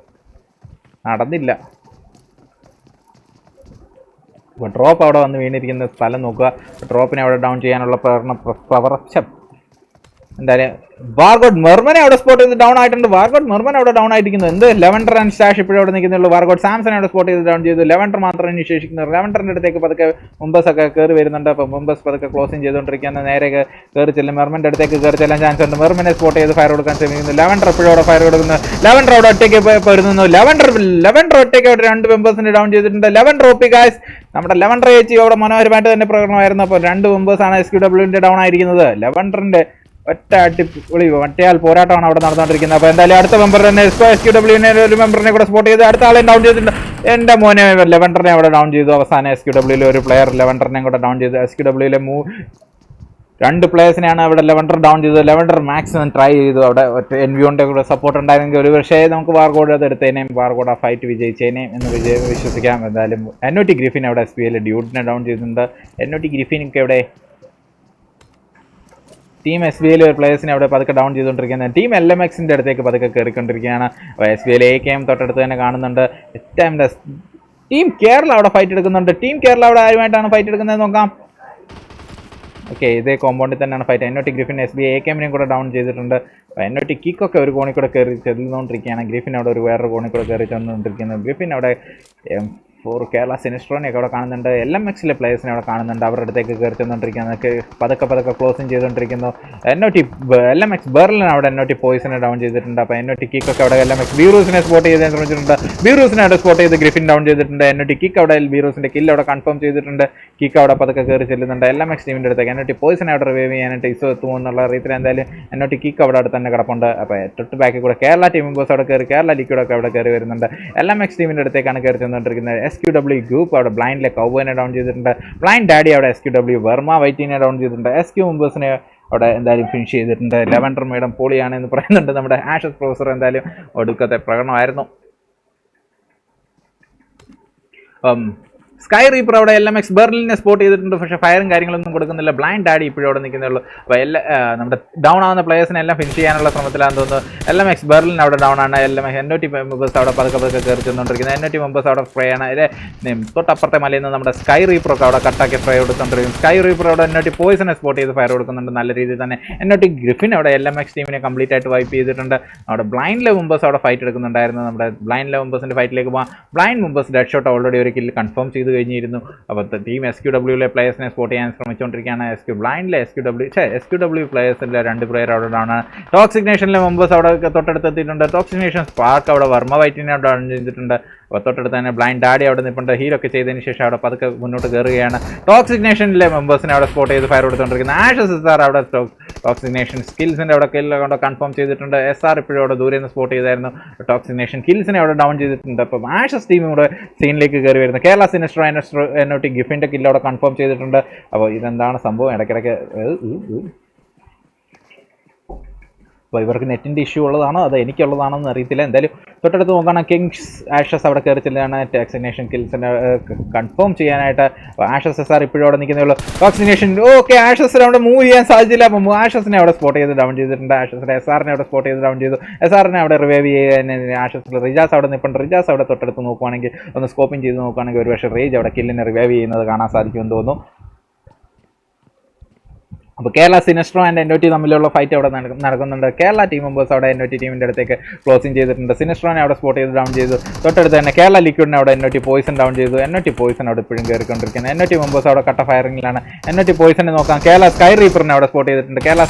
A: നടന്നില്ല. അപ്പോൾ ഡ്രോപ്പ് അവിടെ വന്ന് വീണിരിക്കുന്ന സ്ഥലം നോക്കുക. ഡ്രോപ്പിനെ അവിടെ ഡൗൺ ചെയ്യാനുള്ള പ്രവർത്തനം എന്തായാലും വാർഗോഡ് മെർമനെ അവിടെ സ്പോട്ട് ചെയ്ത് ഡൗൺ ആയിട്ടുണ്ട്. വാർഗോഡ് മെർമൻ അവിടെ ഡൗൺ ആയിരിക്കുന്നു. ലെവൻഡർ ആൻഡ് സ്റ്റാഷ് ഇപ്പോഴും അവിടെ നിൽക്കുന്നുള്ളൂ. വാർഗോഡ് സാംസൺ അവിടെ സ്പോട്ട് ചെയ്ത് ഡൗൺ ചെയ്തു. ലെവൻഡർ മാത്രമേ ശേഷിക്കുന്നു. ലെവൻഡറിൻ്റെ അടുത്തേക്ക് പതുക്കെ മെമ്പേഴ്സ് ഒക്കെ കയറി വരുന്നുണ്ട്. അപ്പോൾ മെമ്പേഴ്സ് പതുക്കെ ക്ലോസിങ് ചെയ്തുകൊണ്ടിരിക്കുകയാണ്. നേരെ കയറി ചെല്ലും. മെർമൻ്റെ അടുത്തേക്ക് കയറി ചെല്ലാൻ ചാൻസ് ഉണ്ട്. മെർമനെ സ്പോട്ട് ചെയ്ത് ഫയർ കൊടുക്കാൻ ശ്രമിക്കുന്നു. ലെവൻഡർ എപ്പോഴും അവിടെ ഫയർ കൊടുക്കുന്നു. ലെവൻഡർ അവിടെ ഒറ്റയ്ക്ക് വരുന്നു. ലെവൻഡർ ഒറ്റയ്ക്ക് അവിടെ 2 മെമ്പേഴ്സിനെ ഡൗൺ ചെയ്തിട്ടുണ്ട്. ലെവൻഡർ ഒപ്പി ഗായ്സ്. നമ്മുടെ ലെവൻഡർ ചേച്ചി അവിടെ മനോഹരമായിട്ട് തന്നെ പ്രകടനമായിരുന്നു. അപ്പോൾ 2 മെമ്പേഴ്സാണ് SQWൻ്റെ ഡൗൺ ആയിരിക്കുന്നത്. ലെവൻഡറിൻ്റെ ഒറ്റ അടിപൊളി മറ്റേയാൾ പോരാട്ടമാണ് അവിടെ നടന്നുകൊണ്ടിരിക്കുന്നത്. അപ്പോൾ എന്തായാലും അടുത്ത മെമ്പർ തന്നെ SQWനെ ഒരു മെമ്പറിനെ കൂടെ സ്പോട്ട് ചെയ്ത് അടുത്ത ആളെ ഡൗൺ ചെയ്തിട്ടുണ്ട്. എൻ്റെ മോനെ ലെവൻഡറിനെ അവിടെ ഡൗൺ ചെയ്തു. അവസാനം SQWയിലെ ഒരു പ്ലെയർ ലെവൻഡറിനെ കൂടെ ഡൗൺ ചെയ്തു. SQWയിലെ രണ്ട് പ്ലേയേഴ്സിനെയാണ് അവിടെ ലെവൻഡർ ഡൗൺ ചെയ്തത്. ലെവൻഡർ മാക്സിമം ട്രൈ ചെയ്തു. അവിടെ എൻവിയോന്റെ കൂടെ സപ്പോർട്ട് ഉണ്ടായിരുന്നെങ്കിൽ ഒരു പക്ഷേ നമുക്ക് വാർഗോഡ് അത് എടുത്തേനേയും വാർഗോഡ് ആ ഫൈറ്റ് വിജയിച്ചേനേയും എന്ന് വിശ്വസിക്കാം. എന്തായാലും എന്നോട്ടി ഗ്രിഫിൻ അവിടെ SPL ഡ്യൂഡിനെ ഡൗൺ ചെയ്തിട്ടുണ്ട്. എന്നോട്ടി ഗ്രിഫിനൊക്കെ അവിടെ ടീം SBL പ്ലേയേഴ്സിനെ അവിടെ പതുക്കെ ഡൗൺ ചെയ്തുകൊണ്ടിരിക്കുന്നത്. ടീം LMXന്റെ അടുത്തേക്ക് പതുക്കെ കയറിക്കൊണ്ടിരിക്കുകയാണ്. SBL AKM തൊട്ടടുത്ത് തന്നെ കാണുന്നുണ്ട്. ടീം കേരള അവിടെ ഫൈറ്റ് എടുക്കുന്നുണ്ട്. ടീം കേരള അവിടെ ആരുമായിട്ടാണ് ഫൈറ്റ് എടുക്കുന്നത് നോക്കാം. ഓക്കെ, ഇതേ കോമ്പൗണ്ടിൽ തന്നെയാണ് ഫൈറ്റ്. എന്നോട്ടി ഗ്രിഫിൻ SBL AKMനെയും കൂടെ ഡൗൺ ചെയ്തിട്ടുണ്ട്. എന്നോട്ടി കിക്കൊക്കെ ഒരു കോണിൽ കൂടെ കയറി ചെല്ലുന്നോണ്ടിരിക്കുകയാണ്. ഗ്രിഫിൻ അവിടെ ഒരു വേറൊരു കോണിൽ കൂടെ കയറി ചെന്നുകൊണ്ടിരിക്കുന്നത്. ഗ്രിഫിൻ അവിടെ ഫോർ കേരള സിനിസ്ട്രോനെയൊക്കെ അവിടെ കാണുന്നുണ്ട്. LMXലെ പ്ലേയേഴ്സിനെ അവിടെ കാണുന്നുണ്ട്. അവരുടെ അടുത്തേക്ക് കയറി ചെന്നുകൊണ്ടിരിക്കുന്നത്. പതുക്കെ ക്ലോസിങ് ചെയ്തുകൊണ്ടിരിക്കുന്നു. എന്നോട്ടി LMX ബെർലിൻ അവിടെ എന്നോട്ടി പോയിസിനെ ഡൗൺ ചെയ്തിട്ടുണ്ട്. അപ്പോൾ എന്നോട്ടി കിക്കൊക്കെ അവിടെ LMX ബീറൂസിനെ സ്പോട്ട് ചെയ്ത് ശ്രമിച്ചിട്ടുണ്ട്. ബീറൂസിനെ അവിടെ സ്പോട്ട് ചെയ്ത് ഗ്രിഫിൻ ഡൗൺ ചെയ്തിട്ടുണ്ട്. എന്നോട്ടി കിക്ക് അവിടെ ബീറൂസിന്റെ കില്ല് അവിടെ കൺഫേം ചെയ്തിട്ടുണ്ട്. കിക്ക് അവിടെ പതുക്കെ കയറി ചെല്ലുന്നുണ്ട് LMX ടീമിന്റെ അടുത്തേക്ക്. എന്നോട്ടി പോയിസിനെ അവിടെ റിവൈവ് ചെയ്യാനായിട്ട് ഇസോ എത്തുമോ എന്നുള്ള അറിയത്തില്ല. എന്തായാലും എന്നോട്ടി കിക്ക് അവിടെ അടുത്ത് തന്നെ കിടപ്പുണ്ട്. അപ്പോൾ തൊട്ട് ബാക്കിൽ കൂടെ കേരള ടീം മെമ്പേഴ്സ് അവിടെ കയറി, കേരള ലിക്വിഡൊക്കെ അവിടെ കയറി വരുന്നുണ്ട്. LMX ടീമിന്റെ അടുത്തേക്കാണ് കയറി ചെന്നുകൊണ്ടിരിക്കുന്നത്. SQW ഗ്രൂപ്പ് അവിടെ ബ്ലൈൻഡിലെ കൗബോയിനെ ഡൗൺ ചെയ്തിട്ടുണ്ട്. ബ്ലൈൻഡ് ഡാഡി അവിടെ SQW വർമ്മ വൈറ്റിനെ ഡൗൺ ചെയ്തിട്ടുണ്ട്. SQ മെമ്പേഴ്സിനെ അവിടെ എന്തായാലും ഫിനിഷ് ചെയ്തിട്ടുണ്ട്. ലെവൻഡർ മേഡം പൊളിയാണ് എന്ന് പറയുന്നുണ്ട്. നമ്മുടെ ആഷസ് പ്രൊഫസർ എന്തായാലും ഒടുക്കത്തെ പ്രകടനമായിരുന്നു. സ്കൈ റീപ്പർ അവിടെ LMX ബെർലിനെ സ്പോട്ട് ചെയ്തിട്ടുണ്ട്. പക്ഷേ ഫയറും കാര്യങ്ങളൊന്നും കൊടുക്കുന്നില്ല. ബ്ലൈൻഡ് ഡാഡി ഇപ്പോഴും അവിടെ നിൽക്കുന്നുള്ളൂ. അപ്പോൾ നമ്മുടെ ഡൗൺ ആവുന്ന പ്ലേയേഴ്സിനെ എല്ലാം ഫിനിഷ് ചെയ്യാനുള്ള ശ്രമത്തിലാണെന്ന് തോന്നുന്നു. LMX ബെർലിൻ അവിടെ ഡൗൺ ആണ്. എന്നോട്ടി മെമ്പേഴ്സ് അവിടെ പതുക്കെ കയറി ചെന്നുകൊണ്ടിരിക്കുന്നത്. എന്നോട്ടി മെമ്പേഴ്സ് അവിടെ സ്പ്രേ ആണ്. തൊട്ടപ്പുറത്തെ മലയിൽ നിന്ന് നമ്മുടെ സ്കൈ റീപ്പറൊക്കെ അവിടെ കട്ടാക്കി സ്പ്രേ കൊടുത്തുകൊണ്ടിരിക്കും. സ്കൈ റീപ്പർ അവിടെ എന്നോട്ടി പോയിസനെ സ്പോട്ട് ചെയ്ത് ഫയർ കൊടുക്കുന്നുണ്ട് നല്ല രീതിയിൽ തന്നെ. എന്നോട്ടി ഗ്രിഫിൻ അവിടെ LMX ടീമിനെ കംപ്ലീറ്റ് ആയിട്ട് വൈപ്പ് ചെയ്തിട്ടുണ്ട്. അവിടെ ബ്ലൈൻഡിലെ മെമ്പേഴ്സ് അവിടെ ഫൈറ്റ് എടുക്കുന്നുണ്ടായിരുന്നു. നമ്മുടെ ബ്ലൈൻഡിലെ മെമ്പേഴ്സിന്റെ ഫൈറ്റിലേക്ക് പോകാം. Blind members dead shot already ഒരു കില്ല് കൺഫേം ചെയ്ത് കഴിഞ്ഞിരുന്നു. അപ്പോൾ ടീം SQWലെ പ്ലേയേഴ്സിനെ സ്പോട്ട് ചെയ്യാൻ ശ്രമിച്ചുകൊണ്ടിരിക്കുകയാണ്. SQW പ്ലേയേഴ്സിലെ 2 പ്ലെയർ അവിടെ ഡൗൺ ആണ്. ടോക്സിക് നേഷനിലെ മെമ്പേഴ്സ് അവിടെ തൊട്ടടുത്തെത്തിയിട്ടുണ്ട്. ടോക്സിക് നേഷൻ സ്പാർക്ക് അവിടെ വർമ്മ വൈറ്റിനെ ഡൗൺ ചെയ്തിട്ടുണ്ട്. അപ്പോൾ തൊട്ടടുത്ത് തന്നെ ബ്ലൈൻഡ് ഡാഡി അവിടെ നിൽപ്പുണ്ട്. ഹീലൊക്കെ ചെയ്തതിന് ശേഷം അവിടെ പതുക്കെ മുന്നോട്ട് കയറുകയാണ്. ടോക്സിക് നേഷനിലെ മെമ്പേഴ്സിനെ അവിടെ സ്പോട്ട് ചെയ്ത് ഫയർ കൊടുത്തുകൊണ്ടിരിക്കുന്നത്. ആഷസ് SR അവിടെ ടോക്സിക് നേഷൻ സ്കിൽസിൻ്റെ അവിടെ കില്ല് കൊണ്ട് കൺഫേം ചെയ്തിട്ടുണ്ട്. SR ഇപ്പോഴും അവിടെ ദൂരെ നിന്ന് സ്പോട്ട് ചെയ്തായിരുന്നു. ടോക്സിക് നേഷൻ കിൽസിനെ അവിടെ ഡൗൺ ചെയ്തിട്ടുണ്ട്. അപ്പം ആഷസ് ടീമും കൂടെ സീനിലേക്ക് കയറി വരുന്നത്. കേരള സിനിസ്റ്റർ എന്നോട്ടി ഗിഫിൻ്റെ കില്ല് അവിടെ കൺഫേം ചെയ്തിട്ടുണ്ട്. അപ്പോൾ ഇതെന്താണ് സംഭവം? ഇടയ്ക്കിടയ്ക്ക് അപ്പോൾ ഇവർക്ക് നെറ്റിൻ്റെ ഇഷ്യൂ ഉള്ളതാണോ അത് എനിക്കുള്ളതാണോ എന്ന് അറിയത്തില്ല. എന്തായാലും തൊട്ടടുത്ത് നോക്കുകയാണെങ്കിൽ കിങ്സ് ആഷസ് അവിടെ കയറി ചെല്ലുകയാണ്. ടാക്സിനേഷൻ കിൽസിനെ കൺഫേം ചെയ്യാനായിട്ട്. ആഷസ് SR ഇപ്പോഴും അവിടെ നിൽക്കുന്നേ ടോക്സിനേഷൻ ഓക്കെ ആഷസിനെ അവിടെ മൂവ് ചെയ്യാൻ സാധിച്ചില്ല. അപ്പം ആഷസിനെ അവിടെ സ്പോട്ട് ചെയ്ത് ഡൗൺ ചെയ്തിട്ടുണ്ട്. ആഷസിനെ SRനെ അവിടെ സ്പോട്ട് ചെയ്ത് ഡൗൺ ചെയ്തു. SRനെ അവിടെ റിവൈവ് ചെയ്യാൻ ആഷസിൽ റിജാസ് അവിടെ നിൽപ്പുണ്ട്. റിജാസ് അവിടെ തൊട്ടടുത്ത് നോക്കുകയാണെങ്കിൽ ഒന്ന് സ്കോപ്പിംഗ് ചെയ്ത് നോക്കുകയാണെങ്കിൽ ഒരു പക്ഷേ റേജ് അവിടെ കില്ലിനെ റിവൈവ് ചെയ്യുന്നത് കാണാൻ സാധിക്കുമെന്ന് തോന്നുന്നു. അപ്പോൾ കേരള സിനസ്ട്രോ ആൻഡ് എന്നോട്ടി തമ്മിലുള്ള ഫൈറ്റ് അവിടെ നടക്കുന്നുണ്ട്. കേരള ടീം മെമ്പേഴ്സ് അവിടെ എന്നോട്ടി ടീമിൻ്റെ അടുത്തേക്ക് ക്ലോസിംഗ് ചെയ്തിട്ടുണ്ട്. സിനസ്ട്രോനെ അവിടെ സ്പോട്ട് ചെയ്ത് ഡൗൺ ചെയ്തു. തൊട്ടടുത്ത് തന്നെ കേരള ലിക്വിഡിനെ അവിടെ എന്നോട്ടി പോയിസൺ ഡൗൺ ചെയ്തു. എന്നോട്ടി പോയിസൺ അവിടെ ഇപ്പോഴും കയറിക്കൊണ്ടിരിക്കുന്നത്. എന്നോട്ടി മെമ്പേഴ്സ് അവിടെ കട്ട ഫയറിംഗിലാണ്. എന്നോട്ടി പോയിസനെ നോക്കാം. കേരള സ്കൈ റീപ്പറിനെ അവിടെ സ്പോട്ട് ചെയ്തിട്ടുണ്ട്. കേരള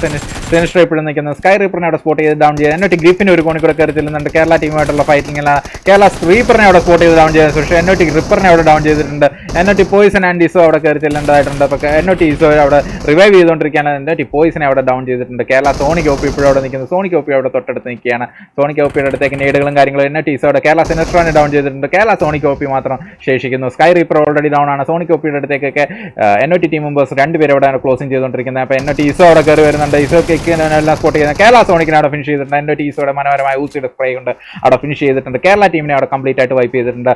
A: സിനസ്ട്രോ ഇപ്പോഴും നിൽക്കുന്നത്. സ്കൈ റീപ്പറിനെ അവിടെ സ്പോട്ട് ചെയ്ത് ഡൗൺ ചെയ്ത് എന്നോട്ടി ഗ്രിപ്പിന് ഒരു കോണി കൂടെ കയറി ചെല്ലുന്നുണ്ട്. കേരള ടീമായിട്ടുള്ള ഫൈറ്റിംഗിലാണ്. കേരള റീപ്പറിനെ അവിടെ സ്പോട്ട് ചെയ്ത് ഡൗൺ ചെയ്തത്. പക്ഷേ എന്നോട്ടി റിപ്പറിനെ അവിടെ ഡൗൺ ചെയ്തിട്ടുണ്ട്. എന്നോട്ടി പോയിസൺ ആൻഡ് ഇസോ അവിടെ കയറി ചെല്ലേണ്ടതായിട്ടുണ്ട്. അപ്പോൾ എന്നോട്ടി ഇസോ അവിടെ റിവൈവ് ചെയ്തുകൊണ്ടിരിക്കുകയാണ്. എന്നോട്ടി പോയിസനെ അവിടെ ഡൗൺ ചെയ്തിട്ടുണ്ട്. കേരള സോണിക് OP ഇപ്പോഴും അവിടെ നിൽക്കുന്നു. സോണിക് OP അവിടെ തൊട്ടടുത്ത് നിൽക്കുകയാണ്. സോണിക് OPയുടെ അടുത്തേക്ക് നേടുകളും കാര്യങ്ങളും എന്നോട്ടി ഇസോ അവിടെ കേരള സിനസ്ട്രോനെ ഡൗൺ ചെയ്തിട്ടുണ്ട്. കേരള സോണിക് OP മാത്രം ശേഷിക്കുന്നു. സ്കൈ റീപ്പർ ഓൾറെഡി ഡൗൺ ആണ്. സോണിക് OPയുടെ അടുത്തേക്കൊക്കെ എന്നോട്ടി ടീം മെമ്പേഴ്സ് 2 പേര് അവിടെ ക്ലോസിംഗ് ചെയ്തുകൊണ്ടിരിക്കുന്നത്. അപ്പോൾ എന്നോട്ടി ഇസോ അവിടെ കയറി വരുന്നുണ്ട്. ഇസോ എല്ലാം സ്പോട്ട് ചെയ്യുന്നത്. കേരള സോണിക്കിനെ അവിടെ ഫിനിഷ് ചെയ്തിട്ടുണ്ട്. എന്നോട്ടി ഇസോയുടെ മനോഹരമായ ഊസിയുടെ സ്പ്രേ കൊണ്ട് അവിടെ ഫിനിഷ് ചെയ്തിട്ടുണ്ട്. കേരള ടീമിനെ അവിടെ കംപ്ലീറ്റ് ആയിട്ട് വൈപ്പ് ചെയ്തിട്ടുണ്ട്.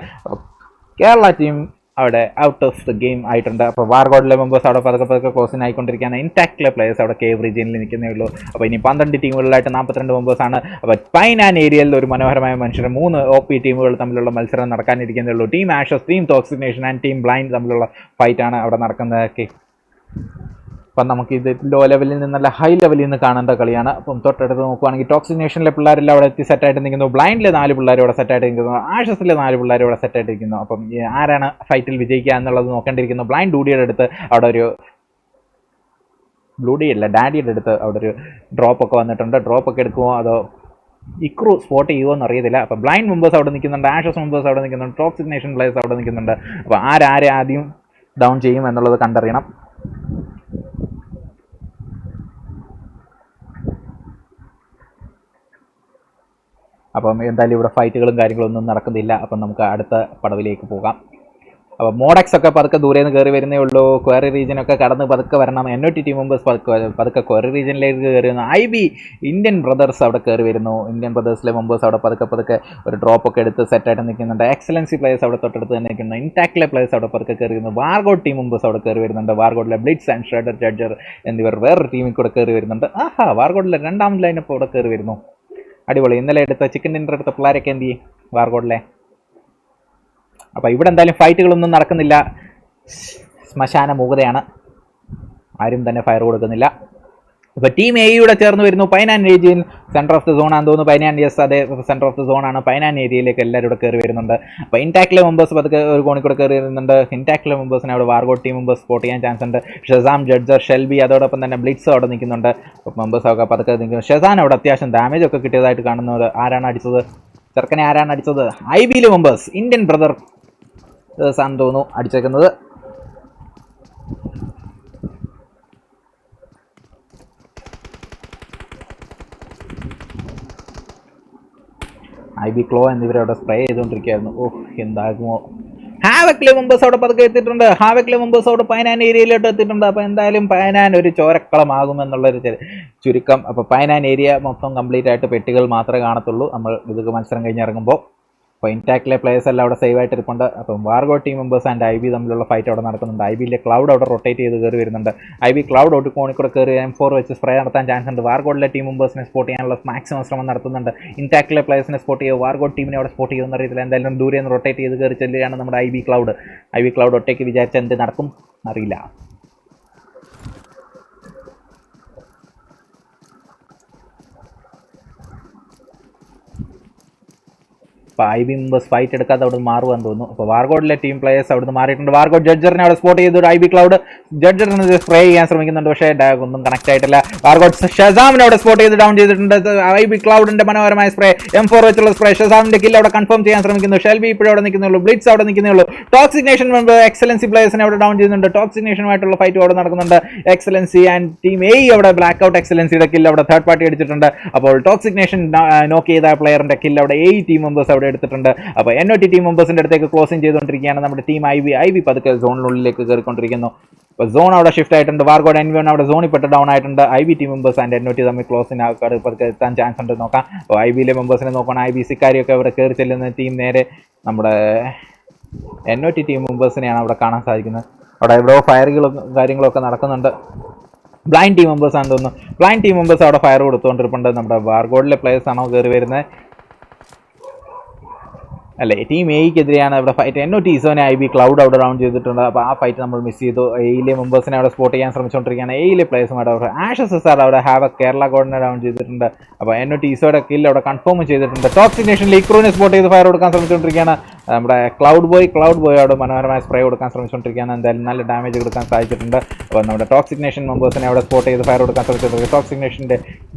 A: കേരള ടീം അവിടെ ഔട്ട് ഓഫ് ദ ഗെയിം ആയിട്ടുണ്ട്. അപ്പോൾ വാർഗോഡിലെ മെമ്പേഴ്സ് അവിടെ പതുക്കെ ക്ലോസിംഗ് ആയിക്കൊണ്ടിരിക്കുകയാണ്. ഇൻടാക്റ്റിലെ പ്ലേയേഴ്സ് അവിടെ കേവ് റീജിയനിൽ നിൽക്കുന്നേ ഉള്ളൂ. അപ്പോൾ ഇനി 12 ടീമുകളിലായിട്ട് 42 മെമ്പേഴ്സാണ്. അപ്പോൾ പൈൻ ആൻഡ് ഏരിയയിൽ ഒരു മനോഹരമായ മനുഷ്യർ 3 OP ടീമുകൾ തമ്മിലുള്ള മത്സരം നടക്കാനിരിക്കുന്നേ ഉള്ളൂ. Team ashes, team toxination and team blind തമ്മിലുള്ള ഫൈറ്റാണ് അവിടെ നടക്കുന്നത്. അപ്പം നമുക്ക് ഇത് ലോ ലെവലിൽ നിന്നല്ല ഹൈ ലെവലിൽ നിന്ന് കാണേണ്ട കളിയാണ്. അപ്പം തൊട്ടടുത്ത് നോക്കുകയാണെങ്കിൽ ടോക്സിനേഷനിലെ പിള്ളേരെല്ലാം അവിടെ എത്തി സെറ്റായിട്ട് നിൽക്കുന്നു. ബ്ലൈൻഡിലെ 4 പിള്ളേർ അവിടെ സെറ്റായിട്ട് നിൽക്കുന്നു. ആഷസിലെ 4 പിള്ളേർ അവിടെ സെറ്റായിട്ട് നിൽക്കുന്നു. അപ്പം ആരാണ് ഫൈറ്റിൽ വിജയിക്കുക എന്നുള്ളത് നോക്കേണ്ടിയിരിക്കുന്നു. ബ്ലൈൻഡ് ഡൂഡിയുടെ അടുത്ത് അവിടെ ഒരു ഡാഡിയുടെ അടുത്ത് അവിടെ ഒരു ഡ്രോപ്പൊക്കെ വന്നിട്ടുണ്ട്. ഡ്രോപ്പൊക്കെ എടുക്കുമോ അതോ ഇക്രു സ്പോട്ട് ചെയ്യുമോ എന്ന് അറിയത്തില്ല. അപ്പോൾ ബ്ലൈൻഡ് മെമ്പേഴ്സ് അവിടെ നിൽക്കുന്നുണ്ട്. ആഷസ് മെമ്പേഴ്സ് അവിടെ നിൽക്കുന്നുണ്ട്. ടോക്സിനേഷൻ പ്ലേയേഴ്സ് അവിടെ നിൽക്കുന്നുണ്ട്. അപ്പോൾ ആരെ ആദ്യം ഡൗൺ ചെയ്യും എന്നുള്ളത് കണ്ടറിയണം. അപ്പം എന്തായാലും ഇവിടെ ഫൈറ്റുകളും കാര്യങ്ങളൊന്നും നടക്കുന്നില്ല. അപ്പം നമുക്ക് അടുത്ത പടവിലേക്ക് പോകാം. അപ്പോൾ മോഡക്സ് ഒക്കെ പതുക്കെ ദൂരെ നിന്ന് കയറി വരുന്നേ ഉള്ളൂ. ക്വയറി റീജിയനൊക്കെ കടന്ന് പതുക്കെ വരണം. NOT ടീം മെമ്പേഴ്സ് പതുക്കെ ക്വയറി റീജിയനിലേക്ക് കയറി വരുന്നു. IB ഇന്ത്യൻ ബ്രദേഴ്സ് അവിടെ കയറി വരുന്നു. ഇന്ത്യൻ ബ്രദേഴ്സിലെ മെമ്പേഴ്സ് അവിടെ പതുക്കെ ഒരു ഡ്രോപ്പ് ഒക്കെ എടുത്ത് സെറ്റായിട്ട് നിൽക്കുന്നുണ്ട്. എക്സലൻസി പ്ലേയേഴ്സ് അവിടെ തൊട്ടടുത്ത് തന്നെ നിൽക്കുന്നു. ഇൻടാക്റ്റിലെ പ്ലേയേഴ്സ് അവിടെ പതുക്കെ കയറി വരുന്നു. വാർഗോഡ് ടീം മെമ്പേഴ്സ് അവിടെ കയറി വരുന്നുണ്ട്. വാർഗോഡിലെ ബ്ലിറ്റ്സ് ആൻഡ് ഷ്രെഡർ ജഡ്ജർ എന്നിവർ വേറൊരു ടീമിൽ കൂടെ കയറി വരുന്നുണ്ട്. വാർഗോഡിലെ രണ്ടാം ലൈനപ്പ് അവിടെ കയറി വരുന്നു. അടിപൊളി. ഇന്നലെ എടുത്ത ചിക്കൻ ഡിന്നർ എടുത്ത പിള്ളേരൊക്കെ എന്ത് ചെയ്യും വാർഗോഡിലെ? അപ്പോൾ ഇവിടെ എന്തായാലും ഫൈറ്റുകളൊന്നും നടക്കുന്നില്ല. ശ്മശാന മൂകതയാണ്. ആരും തന്നെ ഫയർ കൊടുക്കുന്നില്ല. ഇപ്പോൾ ടീം എയുടെ ചേർന്ന് വരുന്നു. പൈനാൻ region centre of the zone ആണെന്ന് തോന്നുന്നു. പൈനാൻ യെസ് അതെ സെൻറ്റർ ഓഫ് ദ സോൺ ആണ്. പൈനാൻ ഏരിയയിലേക്ക് എല്ലാവരും കൂടെ കയറി വരുന്നുണ്ട്. അപ്പോൾ ഇൻടാക്റ്റിലെ മെമ്പേഴ്സ് പതുക്കെ ഒരു കോണിൽ കൂടെ കയറി വരുന്നുണ്ട്. ഇൻടാക്റ്റിലെ മെമ്പേഴ്സിനെ അവിടെ വാർഗോഡ് ടീം മെമ്പേഴ്സ് സ്പോട്ട് ചെയ്യാൻ ചാൻസ് ഉണ്ട്. ഷെസാം ജഡ്ജർ ഷെൽബി അതോടൊപ്പം തന്നെ ബ്ലിറ്റ്സ് അവിടെ നിൽക്കുന്നുണ്ട്. മെമ്പേഴ്സൊക്കെ പതുക്കെ നിൽക്കുന്നു. ഷെസാൻ അവിടെ അത്യാവശ്യം ഡാമേജ് ഒക്കെ കിട്ടിയതായിട്ട് കാണുന്നവർ. ആരാണ് അടിച്ചത്? ചെറുക്കനെ ആരാണ് അടിച്ചത്? IBയിലെ മെമ്പേഴ്സ് ഇന്ത്യൻ ബ്രദർ സാന്ന് തോന്നുന്നു അടിച്ചേക്കുന്നത്. IB ക്ലോ എന്നിവരവിടെ സ്പ്രേ ചെയ്തുകൊണ്ടിരിക്കുകയായിരുന്നു. എന്താകുമോ? ഹാവക്കിലെ മെമ്പേഴ്സ് അവിടെ പതുക്കെ എത്തിയിട്ടുണ്ട്. ഹാവക്കിലെ മെമ്പേഴ്സ് അവിടെ പൈനാൻ ഏരിയയിലോട്ട് എത്തിയിട്ടുണ്ട്. അപ്പോൾ എന്തായാലും പൈനാൻ ഒരു ചോരക്കളമാകുമെന്നുള്ളൊരു ചുരുക്കം. അപ്പോൾ പൈനാൻ ഏരിയ മൊത്തം കംപ്ലീറ്റ് ആയിട്ട് പെട്ടികൾ മാത്രമേ കാണത്തുള്ളൂ നമ്മൾ ഇത് മത്സരം കഴിഞ്ഞ് ഇറങ്ങുമ്പോൾ. അപ്പോൾ ഇൻടാക്റ്റിലെ പ്ലേയേഴ്സ് എല്ലാം അവിടെ സേവ് ആയിട്ട് ഇരിപ്പുണ്ട്. അപ്പം വാർഗോഡ് ടീം മെമ്പേഴ്സ് ആൻഡ് IB തമ്മിലുള്ള ഫൈറ്റ് അവിടെ നടക്കുന്നുണ്ട്. IBയിലെ ക്ലൗഡ് അവിടെ റൊട്ടേറ്റ് ചെയ്ത് കയറി വരുന്നുണ്ട്. IB ക്ലൗഡ് ഔട്ട് കോണിക്കൂടെ കയറി M4 വെച്ച് സ്പ്രേ നടത്താൻ ചാൻസ് ഉണ്ട്. വാർഗോഡിലെ ടീം മെമ്പേഴ്സിനെ സ്പോട്ട് ചെയ്യാനുള്ള മാക്സിമം ശ്രമം നടത്തുന്നുണ്ട്. ഇൻടാക്റ്റിലെ പ്ലേയേഴ്സിനെ സ്പോട്ട് ചെയ്യുക. വാർഗോഡ് ടീമിനെ അവിടെ സ്പോട്ട് ചെയ്യുമെന്ന് അറിയത്തില്ല. എന്തായാലും ദൂരെ നിന്ന് റൊട്ടേറ്റ് ചെയ്ത് കയറി ചെല്ലുകയാണ് നമ്മുടെ IB ക്ലൗഡ് ഒറ്റയ്ക്ക് വിചാരിച്ച എന്ത് നടക്കും അറിയില്ല. അപ്പോൾ IB മെമ്പേഴ്സ് ഫൈറ്റ് എടുക്കാതെ അവിടെ നിന്ന് മാറുവാന്ന് തോന്നുന്നു. അപ്പോൾ വാർഗോഡിലെ ടീം പ്ലേയേഴ്സ് അവിടെ നിന്ന് മാറിയിട്ടുണ്ട്. വാർഗോഡ് ജഡ്ജറിനെ അവിടെ സ്പോട്ട് ചെയ്തു. IB ക്ലൗഡ് ജഡ്ജറിനെ സ്പ്രേ ചെയ്യാൻ ശ്രമിക്കുന്നുണ്ട്. പക്ഷേ ഒന്നും കണക്ട് ആയിട്ടില്ല. വാർഗോഡ് ഷസാമിനെ അവിടെ സ്പോട്ട് ചെയ്ത് ഡൗൺ ചെയ്തിട്ടുണ്ട്. IB ക്ലൗഡിന്റെ മനോഹരമായ സ്പ്രേ M4 വെച്ചുള്ള സ്പ്രേ. ഷസാമിന്റെ കില്ല് അവിടെ കൺഫേം ചെയ്യാൻ ശ്രമിക്കുന്നു. ഷെൽബി ഇപ്പോഴും അവിടെ നിൽക്കുന്നുള്ളൂ. ബ്ലിറ്റ്സ് അവിടെ നിൽക്കുന്നുള്ളൂ. ടോക്സിക് നേഷൻ മെമ്പർ എക്സലൻസി പ്ലേയേഴ്സിനെ അവിടെ ഡൗൺ ചെയ്യുന്നുണ്ട്. ടോക്സിക് നേഷനുമായിട്ടുള്ള ഫൈറ്റ് അവിടെ നടക്കുന്നുണ്ട്. എക്സലൻസി ആൻഡ് ടീം A അവിടെ ബ്ലാക്ക് ഔട്ട് എക്സലൻസിയുടെ കില്ല് അവിടെ തേർഡ് പാർട്ടി അടിച്ചിട്ടുണ്ട്. അപ്പോൾ ടോക്സിക് നേഷൻ നോക്ക് ചെയ്ത പ്ലെയറിന്റെ കില്ല് അവിടെ 8 ടീം മെമ്പേഴ്സ് എടുത്തിട്ടുണ്ട്. അപ്പോൾ NOT ടീം മെമ്പേഴ്സിന്റെ അടുത്തേക്ക് ക്ലോസിംഗ് ചെയ്തുകൊണ്ടിരിക്കുകയാണ് നമ്മുടെ ടീം IB പതുക്കെ സോണിനുള്ളിലേക്ക് കയറിക്കൊണ്ടിരിക്കുന്നു. അപ്പോൾ സോൺ അവിടെ ഷിഫ്റ്റ് ആയിട്ടുണ്ട്. വാർഗോഡ് N1 അവിടെ സോണിൽ പെട്ട് ഡൗൺ ആയിട്ടുണ്ട്. IB team members and NOT തമ്മിൽ ക്ലോസിന് പതുക്കെ എത്താൻ ചാൻസ് ഉണ്ട്. നോക്കാം. അപ്പോൾ IBയിലെ മെമ്പേഴ്സിനെ നോക്കണം. IB സിക്കാരിയൊക്കെ അവിടെ കയറി ചെല്ലുന്ന ടീം നേരെ നമ്മുടെ NOT ടീം മെമ്പേഴ്സിനെയാണ് അവിടെ കാണാൻ സാധിക്കുന്നത്. അവിടെ എവിടെയോ ഫയറുകളും കാര്യങ്ങളൊക്കെ നടക്കുന്നുണ്ട്. ബ്ലൈൻഡ് ടീം മെമ്പേഴ്സ് ആണെന്ന് തോന്നുന്നു. ബ്ലൈൻഡ് ടീം മെമ്പേഴ്സ് അവിടെ ഫയർ കൊടുത്തുകൊണ്ടിരിപ്പുണ്ട്. നമ്മുടെ വാർഗോഡിലെ പ്ലേയേഴ്സ് ആണോ കയറി വരുന്നത്? അല്ലേ, ടീം എയ്ക്കെതിരെയാണ് ഇവിടെ ഫൈറ്റ്. NOT ഈസോനെ IB ക്ലൗഡ് അവിടെ ഡൗൺ ചെയ്തിട്ടുണ്ട്. അപ്പോൾ ആ ഫൈറ്റ് നമ്മൾ മിസ് ചെയ്തു. എയിലെ മെമ്പേഴ്സിനെ അവിടെ സ്പോട്ട് ചെയ്യാൻ ശ്രമിച്ചുകൊണ്ടിരിക്കുകയാണ്. എയിലെ പ്ലേയേഴ്സും അവിടെ ആഷസ് സാർ അവിടെ കേരള ഗോഡിനെ ഡൗൺ ചെയ്തിട്ടുണ്ട്. അപ്പോൾ NOT ഈസോയുടെ കില്ല് അവിടെ കൺഫേം ചെയ്തിട്ടുണ്ട്. ടോക്സിക് നേഷനിൽ ഇക്രൂനെ സ്പോട്ട് ചെയ്ത് ഫയർ കൊടുക്കാൻ ശ്രമിച്ചുകൊണ്ടിരിക്കുകയാണ്. നമ്മുടെ ക്ലൗഡ് ബോയ് അവിടെ മനോഹരമായ സ്പ്രേ കൊടുക്കാൻ ശ്രമിച്ചുകൊണ്ടിരിക്കുകയാണ്. എന്തായാലും നല്ല ഡാമേജ് കൊടുക്കാൻ സാധിച്ചിട്ടുണ്ട്. അപ്പോൾ നമ്മുടെ ടോക്സിക് നേഷൻ മെമ്പേഴ്സിനെ അവിടെ സ്പോട്ട് ചെയ്ത് ഫയർ കൊടുക്കാൻ ശ്രമിച്ചിട്ടുണ്ട്. ടോക്സിക് നേഷൻ്റെ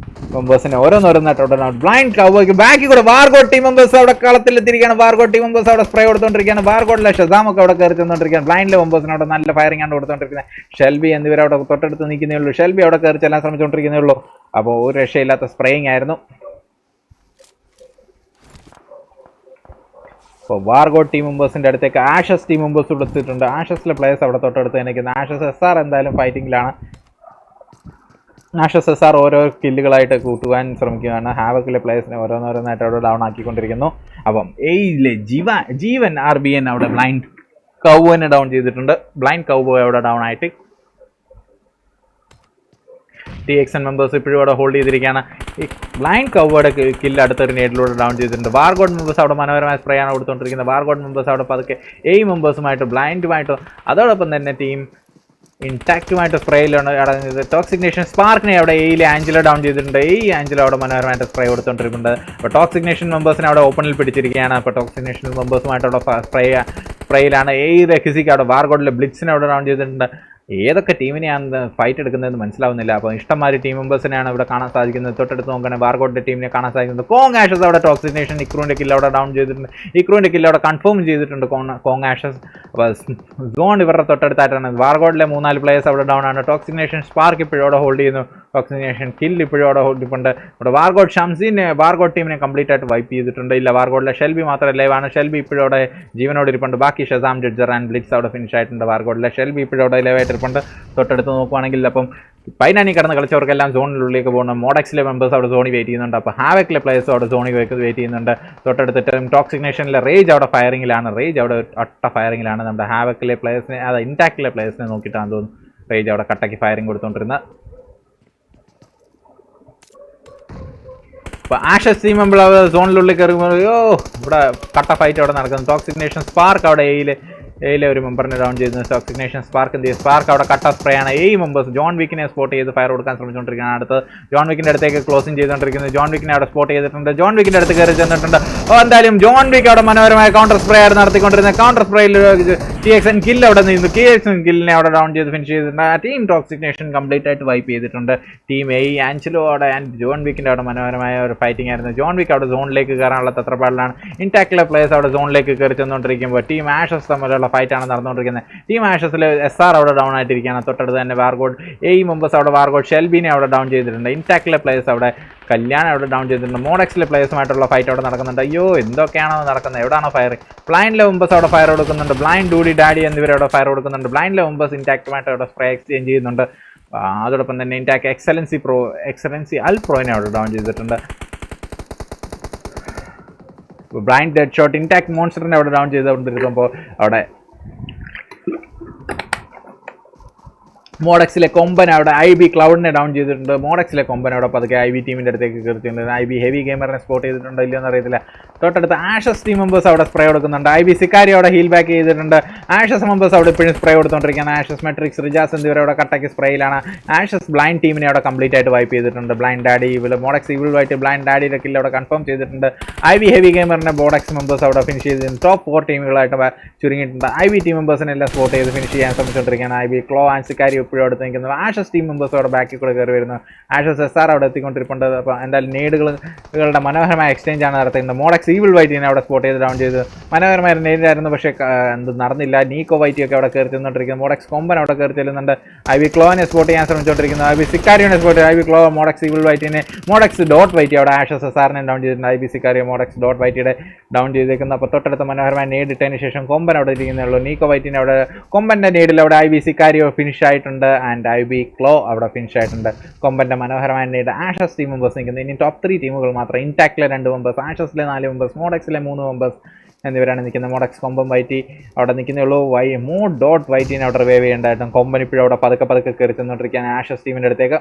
A: മെമ്പേഴ്സിനെ ഓരോന്നോരോന്നായിട്ട് അവിടെ ബ്ലൈൻഡ് കൗബോയ്ക്ക് ബാക്കിൽ കൂടെ വാർഗോഡ് ടീം മെമ്പേഴ്സ് അവിടെ കളത്തിലെത്തിയിരിക്കുകയാണ്. വാർഗോഡ് ടീം മെമ്പേഴ്സ് അവിടെ സ്പ്രേ കൊടുത്തുകൊണ്ടിരിക്കുകയാണ്. വാർഗോഡിലെ ഷസാമൊക്കെ അവിടെ കയറി ചെന്നുകൊണ്ടിരിക്കുകയാണ്. ബ്ലൈൻഡിലെ മെമ്പേഴ്സിനെ അവിടെ നല്ല ഫയറിംഗ് ആണ് കൊടുത്തുകൊണ്ടിരിക്കുന്നത്. ഷെൽബി എന്നിവരവിടെ തൊട്ടടുത്ത് നിൽക്കുന്നേ ഉള്ളൂ. ഷെൽബി അവിടെ കയറി ചെല്ലാൻ ശ്രമിച്ചുകൊണ്ടിരിക്കുന്നേ ഉള്ളൂ. അപ്പോൾ ഒരു രക്ഷയില്ലാത്ത സ്പ്രേയിങ് ആയിരുന്നു. അപ്പോൾ വാർഗോഡ് ടീം മെമ്പേഴ്സിൻ്റെ അടുത്തേക്ക് ആഷസ് ടീം മെമ്പേഴ്സ് കൊടുത്തിട്ടുണ്ട്. ആഷസിലെ പ്ലേയേഴ്സ് അവിടെ തൊട്ടടുത്ത് നിൽക്കുന്നത്. ആഷസ് SR എന്തായാലും ഫൈറ്റിങ്ങിലാണ്. ആഷസ് SR ഓരോ കില്ലുകളായിട്ട് കൂട്ടുവാൻ ശ്രമിക്കുകയാണ്. ഹാവക്കിലെ പ്ലേയേഴ്സിനെ ഓരോന്നോരോന്നായിട്ട് അവിടെ ഡൗൺ ആക്കിക്കൊണ്ടിരിക്കുന്നു. അപ്പം എയിലെ ജീവൻ RBN അവിടെ ബ്ലൈൻഡ് കൗബോയിനെ ഡൗൺ ചെയ്തിട്ടുണ്ട്. ബ്ലൈൻഡ് കൗബോയ് അവിടെ ഡൗൺ ആയിട്ട് TXN മെമ്പേഴ്സ് ഇപ്പോഴും അവിടെ ഹോൾഡ് ചെയ്തിരിക്കുകയാണ്. ഈ ബ്ലൈൻഡ് കൗബോയുടെ കില്ല് അടുത്തൊരു നേടിലൂടെ ഡൗൺ ചെയ്തിട്ടുണ്ട്. വാർഗോഡ് മെമ്പേഴ്സ് അവിടെ മനോഹരമായ സ്പ്രേ ആണ് കൊടുത്തുകൊണ്ടിരിക്കുന്നത്. വാർഗോഡ് മെമ്പേഴ്സ് അവിടെ പതുക്കെ മെമ്പേഴ്സുമായിട്ട് ബ്ലൈൻഡുമായിട്ട് അതോടൊപ്പം തന്നെ ടീം ഇൻടാക്റ്റുമായിട്ട് സ്പ്രേയിലാണ് അടങ്ങിയത്. ടോക്സിക് നേഷൻ സ്പാർക്കിനെ അവിടെ എയിലെ ആഞ്ചലോ ഡൗൺ ചെയ്തിട്ടുണ്ട്. ആഞ്ചലോ അവിടെ മനോഹരമായിട്ട് സ്പ്രേ കൊടുത്തുകൊണ്ടിരിക്കുന്നുണ്ട്. അപ്പോൾ ടോക്സിക് നേഷൻ മെമ്പേഴ്സിനെ അവിടെ ഓപ്പണിൽ പിടിച്ചിരിക്കുകയാണ്. അപ്പോൾ ടോക്സിക് നേഷൻ മെമ്പേഴ്സുമായിട്ട് അവിടെ സ്പ്രേയിലാണ്. റെക്സിക്ക് അവിടെ വാർഗോഡിലെ ബ്ലിറ്റ്സിനെ അവിടെ ഡൗൺ ചെയ്തിട്ടുണ്ട്. ഏതൊക്കെ ടീമിനെയാണ് ഫൈറ്റ് എടുക്കുന്നതെന്ന് മനസ്സിലാവുന്നില്ല. അപ്പോൾ ഇഷ്ടംമാതിരി ടീം മെമ്പേഴ്സിനെയാണ് ഇവിടെ കാണാൻ സാധിക്കുന്നത്. തൊട്ടടുത്ത് നോക്കുകയാണെങ്കിൽ വാർഗോഡിന്റെ ടീമിനെ കാണാൻ സാധിക്കുന്നത്. കോങ് ആഷസ് അവിടെ ടോക്സിക് നേഷൻ ഇക്രൂവിന്റെ കില്ല് അവിടെ ഡൗൺ ചെയ്തിട്ടുണ്ട്. ഇക്രൂവിന്റെ കില്ല് അവിടെ കൺഫേം ചെയ്തിട്ടുണ്ട് കോങ് ആഷസ്. അപ്പോൾ സോൺ ഇവരുടെ തൊട്ടടുത്തായിട്ടാണ്. വാർഗോഡിലെ 3-4 പ്ലേയേഴ്സ് അവിടെ ഡൗൺ ആണ്. ടോക്സിക് നേഷൻ സ്പാർക്ക് ഇപ്പോഴും അവിടെ ഹോൾഡ് ചെയ്യുന്നു. ടോക്സിക് നേഷൻ കില്ല് ഇപ്പോഴും അവിടെ ഹോൾഡ് ചെയ്തിട്ടുണ്ട്. ഇവിടെ വാർഗോഡ് ഷംസീനെ വാർഗോഡ് ടീമിനെ കംപ്ലീറ്റ് ആയിട്ട് വൈപ്പ് ചെയ്തിട്ടുണ്ട്. ഇല്ല, വാർഗോഡിലെ ഷെൽബി മാത്രം ലൈവാണ്. ഷെൽബി ഇപ്പോഴും അവിടെ ജീവനോട് ഇരിപ്പുണ്ട്. ബാക്കി ഷസാം, ജഡ്ജർ ആൻഡ് ബ്ലിറ്റ്സ് അവിടെ ഫിനിഷ് ആയിട്ടുണ്ട്. വാർഗോഡിലെ ഷെൽബി ഇപ്പോഴും അവിടെ ലൈവായിട്ട് ഇരിപ്പുണ്ട്. തൊട്ടടുത്ത് നോക്കുവാണെങ്കിൽ അപ്പം പൈനാനി കടന്ന് കളിച്ചവർക്കെല്ലാം സോണിനുള്ളിലേക്ക് പോകുന്നു. മോഡക്സിലെ മെമ്പേഴ്സ് അവിടെ സോണി വെയിറ്റ് ചെയ്യുന്നുണ്ട്. അപ്പോൾ ഹാവക്കിലെ പ്ലേയേഴ്സ് അവിടെ സോണി വെയിറ്റ് ചെയ്യുന്നുണ്ട്. തൊട്ടടുത്തിട്ട് ടോക്സിക് നേഷനിലെ റേജ് അവിടെ ഫയറിങ്ങിലാണ്. റേജ് അവിടെ ഒട്ട ഫയറിങ്ങിലാണ്. നമ്മുടെ ഹാവക്കിലെ പ്ലേയേഴ്സിനെ, അത് ഇൻടാക്റ്റിലെ പ്ലേയേഴ്സിനെ നോക്കിയിട്ടാണ് തോന്നുന്നു റേജ് അവിടെ കട്ടയ്ക്ക് ഫയറിങ് കൊടുത്തുകൊണ്ടിരുന്നത്. അപ്പോൾ ആഷസ് ടീം മെമ്പർ സോണിനുള്ളിൽ കയറുമ്പോൾ ഇവിടെ കട്ട ഫൈറ്റ് അവിടെ നടക്കുന്നു. ടോക്സിക് നേഷൻ സ്പാർക്ക് അവിടെ എയിലെ ഒരു മെമ്പറിനെ ഡൗൺ ചെയ്യുന്നു. ടോക്സിക് നേഷൻ സ്പാർക്ക് എന്ത് ചെയ്യും? സ്പാർക്ക് അവിടെ കട്ട സ്പ്രേ ആണ്. മെമ്പേഴ്സ് ജോൺ വിക്കിനെ സ്പോട്ട് ചെയ്ത് ഫയർ കൊടുക്കാൻ ശ്രമിച്ചുകൊണ്ടിരിക്കുകയാണ്. അടുത്ത് ജോൺ വിക്കിന്റെ അടുത്തേക്ക് ക്ലോസിംഗ് ചെയ്തുകൊണ്ടിരിക്കുന്നത്. ജോൺ വിക്കിനെ അവിടെ സ്പോട്ട് ചെയ്തിട്ടുണ്ട്. ജോൺ വിക്കിന്റെ അടുത്ത് കയറി ചെന്നിട്ടുണ്ട്. എന്തായാലും ജോൺ വിക്ക് അവിടെ മനോഹരമായ കൗണ്ടർ സ്പ്രേ ആണ് നടത്തിക്കൊണ്ടിരുന്നത്. കൗണ്ടർ സ്പ്രേയിൽ TXN കില്ല് അവിടെ നിന്നു. TXN കില്ലിനെ അവിടെ ഡൗൺ ചെയ്ത് ഫിനിഷ് ചെയ്തിട്ടുണ്ട്. ടീം ടോക്സിക് നേഷൻ കംപ്ലീറ്റ് ആയിട്ട് വൈപ്പ് ചെയ്തിട്ടുണ്ട്. ടീം ആഞ്ചലോ അവിടെ ആൻഡ് ജോൺ വിക്കിന്റെ അവിടെ മനോഹരമായ ഒരു ഫൈറ്റിംഗ് ആയിരുന്നു. ജോൺ വിക്ക് അവിടെ സോണിലേക്ക് കയറാനുള്ള തത്രപ്പാടിലാണ്. ഇൻടാക്റ്റിലെ പ്ലേയേഴ്സ് അവിടെ സോണിലേക്ക് കയറി ചെന്നുകൊണ്ടിരിക്കുമ്പോൾ ടീം ആഷസ് തമ്മിലുള്ള ഫൈറ്റാണ് നടന്നുകൊണ്ടിരിക്കുന്നത്. ടീം ആഷസിൽ SR അവിടെ ഡൗൺ ആയിട്ടിരിക്കുകയാണ്. തൊട്ടടുത്ത് തന്നെ വാർഗോഡ് മെമ്പേഴ്സ് അവിടെ വാർഗോഡ് ഷെൽബിനെ അവിടെ ഡൗൺ ചെയ്തിട്ടുണ്ട്. ഇൻടാക്റ്റിലെ പ്ലേയേഴ്സ് അവിടെ കല്യാണം അവിടെ ഡൗൺ ചെയ്തിട്ടുണ്ട്. മോഡക്സിലെ പ്ലേയേഴ്സുമായിട്ടുള്ള ഫൈറ്റ് അവിടെ നടക്കുന്നുണ്ട്. അയ്യോ, എന്തൊക്കെയാണോ നടക്കുന്നത്? എവിടെയാണോ ഫയർ? ബ്ലൈൻഡിലെ മെമ്പേഴ്സ് അവിടെ ഫയർ കൊടുക്കുന്നുണ്ട്. ബ്ലൈൻഡ്, ഡൂഡി, ഡാഡി എന്നിവരവിടെ ഫയർ കൊടുക്കുന്നുണ്ട്. ബ്ലൈൻഡിലെ മെമ്പേഴ്സ് ഇൻടാക്റ്റുമായിട്ട് അവിടെ സ്പ്രേ എക്സ്ചേഞ്ച് ചെയ്യുന്നുണ്ട്. അതോടൊപ്പം തന്നെ ഇൻടാക്ട് എക്സലൻസി അൽ പ്രോനെ അവിടെ ഡൗൺ ചെയ്തിട്ടുണ്ട്. ബ്ലൈൻഡ് ഡെഡ് ഷോട്ട് ഇൻടാക്ട് മോൺസ്റ്ററിനെ അവിടെ ഡൗൺ ചെയ്തുകൊണ്ടിരിക്കുമ്പോൾ അവിടെ മോഡക്സിലെ കൊമ്പൻ അവിടെ IB ക്ലൗഡിനെ ഡൗൺ ചെയ്തിട്ടുണ്ട്. മോഡക്സിലെ കൊമ്പൻ അവിടെ പതുക്കെ IB ടീമിൻ്റെ അടുത്തേക്ക് കയറിയിട്ടുണ്ട്. IB ഹെവി ഗെയിമറിനെ സ്പോട്ട് ചെയ്തിട്ടുണ്ടോ ഇല്ലയോ എന്നറിയത്തില്ല. തൊട്ടടുത്ത് ആഷസ് ടീം മെമ്പേഴ്സ് അവിടെ സ്പ്രേ കൊടുക്കുന്നുണ്ട്. IB സിക്കാരി അവിടെ ഹീൽ ബാക്ക് ചെയ്തിട്ടുണ്ട്. ആഷസ് മെമ്പേഴ്സ് അവിടെ ഇപ്പോഴും സ്പ്രേ കൊടുത്തുകൊണ്ടിരിക്കുകയാണ്. ആഷസ് മെട്രിക്സ്, റിജാസ് എന്നിവർ അവിടെ കട്ടയ്ക്ക് സ്പ്രേയിലാണ്. ആഷസ് ബ്ലൈൻഡ് ടീമിനെ അവിടെ കംപ്ലീറ്റ് ആയിട്ട് വൈപ്പ് ചെയ്തിട്ടുണ്ട്. ബ്ലൈൻഡ് ഡാഡി മോഡക്സ് ഇവിളുമായിട്ട് ബ്ലൈൻഡ് ഡാഡിയുടെ കില്ല് അവിടെ കൺഫേം ചെയ്തിട്ടുണ്ട്. IB ഹെവി ഗെയിമറിനെ മോഡക്സ് മെമ്പേഴ്സ് അവിടെ ഫിനിഷ് ചെയ്തിട്ടുണ്ട്. ടോപ്പ് 4 ടീമുകളായിട്ട് ചുരുങ്ങിയിട്ടുണ്ട്. IB ടീം മെമ്പേഴ്സിനെ എല്ലാം സ്പോട്ട് ചെയ്ത് ഫിനിഷ് ചെയ്യാൻ ശ്രമിച്ചുകൊണ്ടിരിക്കുകയാണ്. IB ക്ലോ ആൻഡ് സിക്കാരി ഇപ്പോഴും അടുത്ത് നിൽക്കുന്നത്. ആഷസ് ടീം മെമ്പേഴ്സ് അവിടെ ബാക്കിൽ കൂടെ കയറി വരുന്നു. ആഷസ് SR അവിടെ എത്തിക്കൊണ്ടിരിപ്പുണ്ട്. അപ്പോൾ എന്തായാലും നേടുകളുടെ മനോഹരമായ എക്സ്ചേഞ്ച് ആണ് നടത്തുന്നത്. മോഡക്സ് ഈവിൾ വൈറ്റിനെ അവിടെ സ്പോട്ട് ചെയ്ത് ഡൗൺ ചെയ്ത് മനോഹരമായ നേടിയായിരുന്നു. പക്ഷേ എന്ത് നടന്നില്ല. നീക്കോ വൈറ്റിയൊക്കെ അവിടെ കയറി ചെന്നുകൊണ്ടിരിക്കുന്നത്. മോഡക്സ് കൊമ്പൻ അവിടെ കയറി ചെല്ലുന്നുണ്ട്. IB ക്ലോനെ സ്പോട്ട് ചെയ്യാൻ ശ്രമിച്ചുകൊണ്ടിരിക്കുന്നത്. IB സിക്കാരിനെ സ്പോട്ട് IB ക്ലോ മോഡക്സ് ഈവിൾ വൈറ്റിനെ മോഡക്സ് ഡോട്ട് വൈറ്റി അവിടെ ആഷസ് SRനെ ഡൗൺ ചെയ്തിട്ടുണ്ട്. IB സിക്കാരി മോഡക്സ് ഡോട്ട് വൈറ്റിയുടെ ഡൗൺ ചെയ്തേക്കുന്നു. അപ്പോൾ തൊട്ടടുത്ത മനോഹരമായ നേടിട്ടതിന് ശേഷം കൊമ്പൻ അവിടെ ഇരിക്കുന്നേ ഉള്ളൂ. നീക്കോ വൈറ്റിനെ അവിടെ കൊമ്പൻ്റെ നേടിൽ അവിടെ IB സിക്കാരിയോ ഫിനിഷ് ആയിട്ടുണ്ട്. ആൻഡ് IB ക്ലോ അവിടെ ഫിനിഷ് ആയിട്ടുണ്ട്. കൊമ്പൻ്റെ മനോഹരമായ നേട്. ആഷസ് ടീം മെമ്പേഴ്സ് നിൽക്കുന്നത്. ഇനി ടോപ്പ് 3 ടീമുകൾ മാത്രം. ഇൻടാക്റ്റിലെ 2 മെമ്പേഴ്സ്, ആഷസിലെ 4 മെമ്പേഴ്സ്, മോഡക്സിലെ 3 മെമ്പേഴ്സ് എന്നിവരാണ് നിൽക്കുന്നത്. മോഡക്സ് കൊമ്പൻ വൈറ്റി അവിടെ നിൽക്കുന്നേ ഉള്ളൂ. ഡോട്ട് വൈറ്റിനെ അവിടെ റിവൈവ് ചെയ്യേണ്ടതായിട്ടും കൊമ്പൻ ഇപ്പോഴും അവിടെ പതുക്കെ കയറി ചെന്നുകൊണ്ടിരിക്കുകയാണ് ആഷസ് ടീമിൻ്റെ അടുത്തേക്ക്.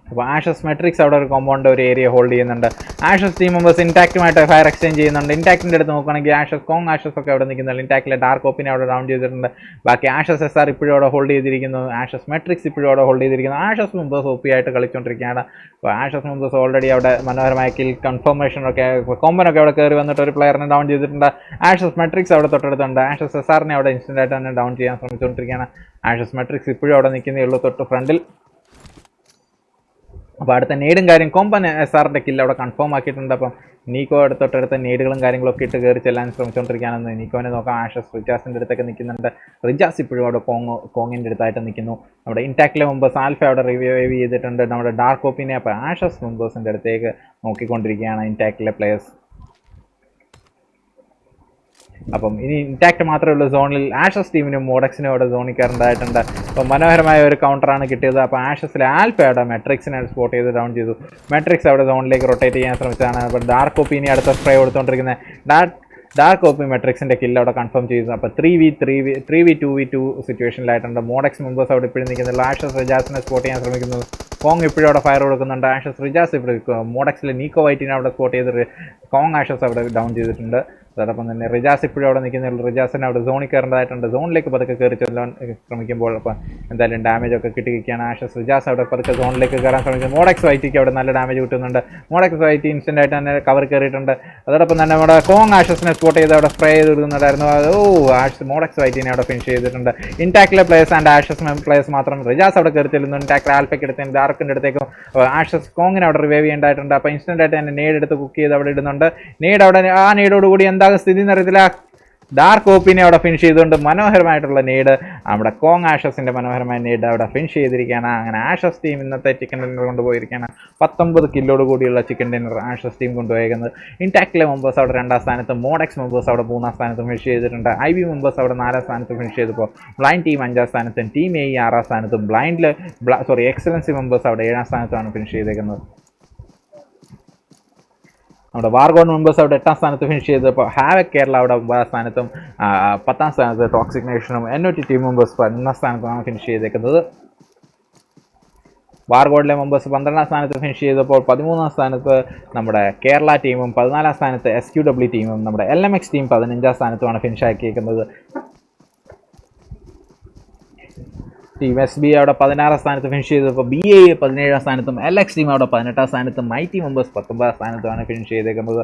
A: അപ്പോൾ ആഷസ് മെട്രിക്സ് അവിടെ ഒരു കോമ്പൗണ്ട് ഒരു ഏരിയ ഹോൾഡ് ചെയ്യുന്നുണ്ട്. ആഷസ് ടീം മെമ്പേഴ്സ് ഇൻടാക്റ്റുമായിട്ട് ഫയർ എക്സ്ചേഞ്ച് ചെയ്യുന്നുണ്ട്. ഇൻടാക്റ്റിൻ്റെ അടുത്ത് നോക്കുകയാണെങ്കിൽ ആഷസ് ഒക്കെ അവിടെ നിൽക്കുന്നുണ്ട്. ഇൻടാക്റ്റിലെ ഡാർക്ക് ഓപ്പിനെ അവിടെ ഡൗൺ ചെയ്തിട്ടുണ്ട്. ബാക്കി ആഷസ് SR ഇപ്പോഴും അവിടെ ഹോൾഡ് ചെയ്തിരിക്കുന്നു. ആഷസ് മെട്രിക്സ് ഇപ്പോഴും അവിടെ ഹോൾഡ് ചെയ്തിരിക്കുന്നു. ആഷസ് മെമ്പേഴ്സ് OP ആയിട്ട് കളിച്ചുകൊണ്ടിരിക്കുകയാണ്. അപ്പോൾ ആഷസ് മെമ്പേഴ്സ് ഓൾറെഡി അവിടെ മനോഹരമായ കിൽ കൺഫർമേഷനൊക്കെ കൊമ്പനൊക്കെ അവിടെ കയറി വന്നിട്ട് ഒരു പ്ലെയറിനെ ഡൗൺ ചെയ്തിട്ടുണ്ട്. ആഷസ് മെട്രിക്സ് അവിടെ തൊട്ടടുത്തുണ്ട്. ആഷസ് SRനെ അവിടെ ഇൻസ്റ്റൻ്റ് ആയിട്ട് തന്നെ ഡൗൺ ചെയ്യാൻ ശ്രമിച്ചുകൊണ്ടിരിക്കുകയാണ്. ആഷസ് മെട്രിക്സ് ഇപ്പോഴും അവിടെ നിൽക്കുന്നേ ഉള്ളൂ തൊട്ട് ഫ്രണ്ടിൽ. അപ്പോൾ അടുത്ത നേടും കാര്യം കൊമ്പൻ SRൻ്റെ കില്ല് അവിടെ കൺഫേം ആക്കിയിട്ടുണ്ട്. അപ്പം നീക്കോ തൊട്ടടുത്ത നേടുകളും കാര്യങ്ങളൊക്കെ ഇട്ട് കയറി ചെല്ലാൻ ശ്രമിച്ചുകൊണ്ടിരിക്കുകയാണെന്ന് നീക്കോനെ നോക്കാം. ആഷസ് റിജാസിൻ്റെ അടുത്തൊക്കെ നിൽക്കുന്നുണ്ട്. റിജാസ് ഇപ്പോഴും അവിടെ കോങ്ങിൻ്റെ അടുത്തായിട്ട് നിൽക്കുന്നു. നമ്മുടെ ഇൻടാക്റ്റിലെ മെമ്പേഴ്സ് ആൽഫ അവിടെ റിവൈവ് ചെയ്തിട്ടുണ്ട്. നമ്മുടെ ഡാർക്ക് ഓപ്പിനെ അപ്പോൾ ആഷസ് മെമ്പേഴ്സിൻ്റെ അടുത്തേക്ക് നോക്കിക്കൊണ്ടിരിക്കുകയാണ് ഇൻടാക്റ്റിലെ പ്ലേയേഴ്സ്. അപ്പം ഇനി ഇൻടാക്റ്റ് മാത്രമേ ഉള്ളൂ സോണിൽ. ആഷസ് ടീമിനും മോഡക്സിനും അവിടെ സോണിൽ കയറേണ്ടതായിട്ടുണ്ട്. അപ്പോൾ മനോഹരമായ ഒരു കൗണ്ടറാണ് കിട്ടിയത്. അപ്പോൾ ആഷസിലെ ആൽഫ അവിടെ മെട്രിക്സിനെ സ്പോട്ട് ചെയ്ത് ഡൗൺ ചെയ്തു. മെട്രിക്സ് അവിടെ സോണിലേക്ക് റൊട്ടേറ്റ് ചെയ്യാൻ ശ്രമിച്ചതാണ്. അപ്പോൾ ഡാർക്ക് ഓപ്പിനെ അടുത്ത സ്പ്രേ കൊടുത്തുകൊണ്ടിരിക്കുന്നത്. ഡാർക്ക് ഓപ്പി മെട്രിക്സിൻ്റെ കില്ല് അവിടെ കൺഫേം ചെയ്തു. അപ്പോൾ 3v2v2 സിറ്റുവേഷനിലായിട്ടുണ്ട്. മോഡക്സ് മെമ്പേഴ്സ് അവിടെ ഇപ്പോഴും നിൽക്കുന്നില്ല. ആഷസ് റിജാസിനെ സ്പോട്ട് ചെയ്യാൻ ശ്രമിക്കുന്നു. കോങ് ഇപ്പോഴും അവിടെ ഫയർ കൊടുക്കുന്നുണ്ട്. ആഷസ് റിജാസ് ഇപ്പോൾ മോഡക്സിലെ നീക്കോ വൈറ്റിനെ അവിടെ സ്പോട്ട് ചെയ്ത് കോങ് ആഷസ് അവിടെ ഡൗൺ ചെയ്തിട്ടുണ്ട്. അതോടൊപ്പം തന്നെ റിജാസ് ഇപ്പോഴും അവിടെ നിൽക്കുന്നുള്ളൂ. റിജാസിന് അവിടെ സോണിൽ കയറേണ്ടതായിട്ടുണ്ട്. സോണിലേക്ക് പതുക്കെ കയറി ചെല്ലാൻ ശ്രമിക്കുമ്പോൾ അപ്പം എന്തായാലും ഡാമേജ് ഒക്കെ കിട്ടിയിരിക്കുകയാണ് ആഷസ്. റിജാസ് അവിടെ പതുക്കെ സോണിലേക്ക് കയറാൻ ശ്രമിക്കുന്നു. മോഡക്സ് വൈറ്റിക്ക് അവിടെ നല്ല ഡാമേജ് കിട്ടുന്നുണ്ട്. മോഡക്സ് വൈറ്റി ഇൻസ്റ്റന്റ് ആയിട്ട് തന്നെ കവർ കയറിയിട്ടുണ്ട്. അതോടൊപ്പം തന്നെ നമ്മുടെ കോങ് ആഷസിനെ സ്പോട്ട് ചെയ്ത് അവിടെ സ്പ്രേ ചെയ്ത് കൊടുക്കുന്നുണ്ടായിരുന്നു. ആഷസ് മോഡക്സ് വൈറ്റിനെ അവിടെ ഫിനിഷ് ചെയ്തിട്ടുണ്ട്. ഇൻടാക്റ്റിലെ പ്ലേയേഴ്സ് ആൻഡ് ആഷസ് പ്ലേയേഴ്സ് മാത്രം. റിജാസ് അവിടെ കയറി ചെല്ലുന്നു. ഇൻടാക്ട് ആൽഫയ്ക്ക് എടുത്തതിന് ഡാർക്കിൻ്റെ അടുത്തേക്കും ആഷസ് കോങ്ങിനെ അവിടെ റിവൈവ് ചെയ്യേണ്ടതായിട്ടുണ്ട്. അപ്പോൾ ഇൻസ്റ്റന്റ് ആയിട്ട് തന്നെ നേട് എടുത്ത് കുക്ക് ചെയ്ത് അവിടെ ഇടുന്നുണ്ട്. നേട് അവിടെ ആ നേടോടുകൂടി എന്താകും സ്ഥിതി എന്നറിയത്തില്ല. ഡാർക്ക് ഓപ്പിനെ അവിടെ ഫിനിഷ് ചെയ്തുകൊണ്ട് മനോഹരമായിട്ടുള്ള നേട് നമ്മുടെ കോങ് ആഷസിന്റെ മനോഹരമായ നേട് അവിടെ ഫിനിഷ് ചെയ്തിരിക്കുകയാണ്. അങ്ങനെ ആഷസ് ടീം ഇന്നത്തെ ചിക്കൻ ഡിന്നർ കൊണ്ടുപോയിരിക്കുകയാണ്. 19 കില്ലോട് കൂടിയുള്ള ചിക്കൻ ഡിന്നർ ആഷസ് ടീം കൊണ്ടുപോയിരിക്കുന്നത്. ഇൻടാക്റ്റിലെ മെമ്പേഴ്സ് അവിടെ 2ാം സ്ഥാനത്തും മോഡക്സ് മെമ്പേഴ്സ് അവിടെ 3ാം സ്ഥാനത്തും ഫിനിഷ് ചെയ്തിട്ടുണ്ട്. IB മെമ്പേഴ്സ് അവിടെ 4ാം സ്ഥാനത്ത് ഫിനിഷ് ചെയ്തപ്പോൾ ബ്ലൈൻഡ് ടീം 5ാം സ്ഥാനത്തും ടീം AE 6ാം സ്ഥാനത്തും എക്സലൻസി മെമ്പേഴ്സ് അവിടെ 7ാം സ്ഥാനത്താണ് ഫിനിഷ് ചെയ്തേക്കുന്നത്. നമ്മുടെ വാർഗോഡ് മെമ്പേഴ്സ് അവിടെ 8ാം സ്ഥാനത്ത് ഫിനിഷ് ചെയ്തപ്പോൾ ഹാവക് കേരള അവിടെ 9ാം സ്ഥാനത്തും 10ാം സ്ഥാനത്ത് ടോക്സിക് നേഷനും NOT ടീം മെമ്പേഴ്സ് 11ാം സ്ഥാനത്താണ് ഫിനിഷ് ചെയ്തേക്കുന്നത്. വാർഗോഡിലെ മെമ്പേഴ്സ് 12ാം സ്ഥാനത്ത് ഫിനിഷ് ചെയ്തപ്പോൾ 13ാം സ്ഥാനത്ത് നമ്മുടെ കേരള ടീമും 14ാം സ്ഥാനത്ത് SQW ടീമും നമ്മുടെ LMX ടീം 15ാം സ്ഥാനത്തുമാണ് ഫിനിഷ് ആക്കിയിരിക്കുന്നത്. ടീം SB അവിടെ 16ാം സ്ഥാനത്ത് ഫിനിഷ് ചെയ്തപ്പോൾ BA 17ാം സ്ഥാനത്തും LX ടീം അവിടെ 18ാം സ്ഥാനത്തും IT മെമ്പേഴ്സ് 19ാം സ്ഥാനത്തുമാണ് ഫിനിഷ് ചെയ്തേക്കുന്നത്.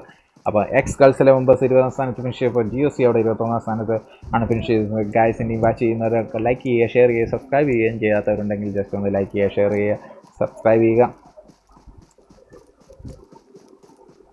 A: അപ്പോൾ ഗൾസിലെ മെമ്പേഴ്സ് 20ാം സ്ഥാനത്ത് ഫിനിഷ് ചെയ്തപ്പോൾ GOC അവിടെ 21ാം സ്ഥാനത്ത് ആണ് ഫിനിഷ് ചെയ്തത്. ഗൈസ് ഇനി വാച്ച് ചെയ്യുന്നവരൊക്കെ ലൈക്ക് ചെയ്യുക, ഷെയർ ചെയ്യുക, സബ്സ്ക്രൈബ് ചെയ്യുകയും ചെയ്യാത്തവരുണ്ടെങ്കിൽ ജസ്റ്റ് ഒന്ന് ലൈക്ക് ചെയ്യുക, ഷെയർ ചെയ്യുക, സബ്സ്ക്രൈബ് ചെയ്യുക.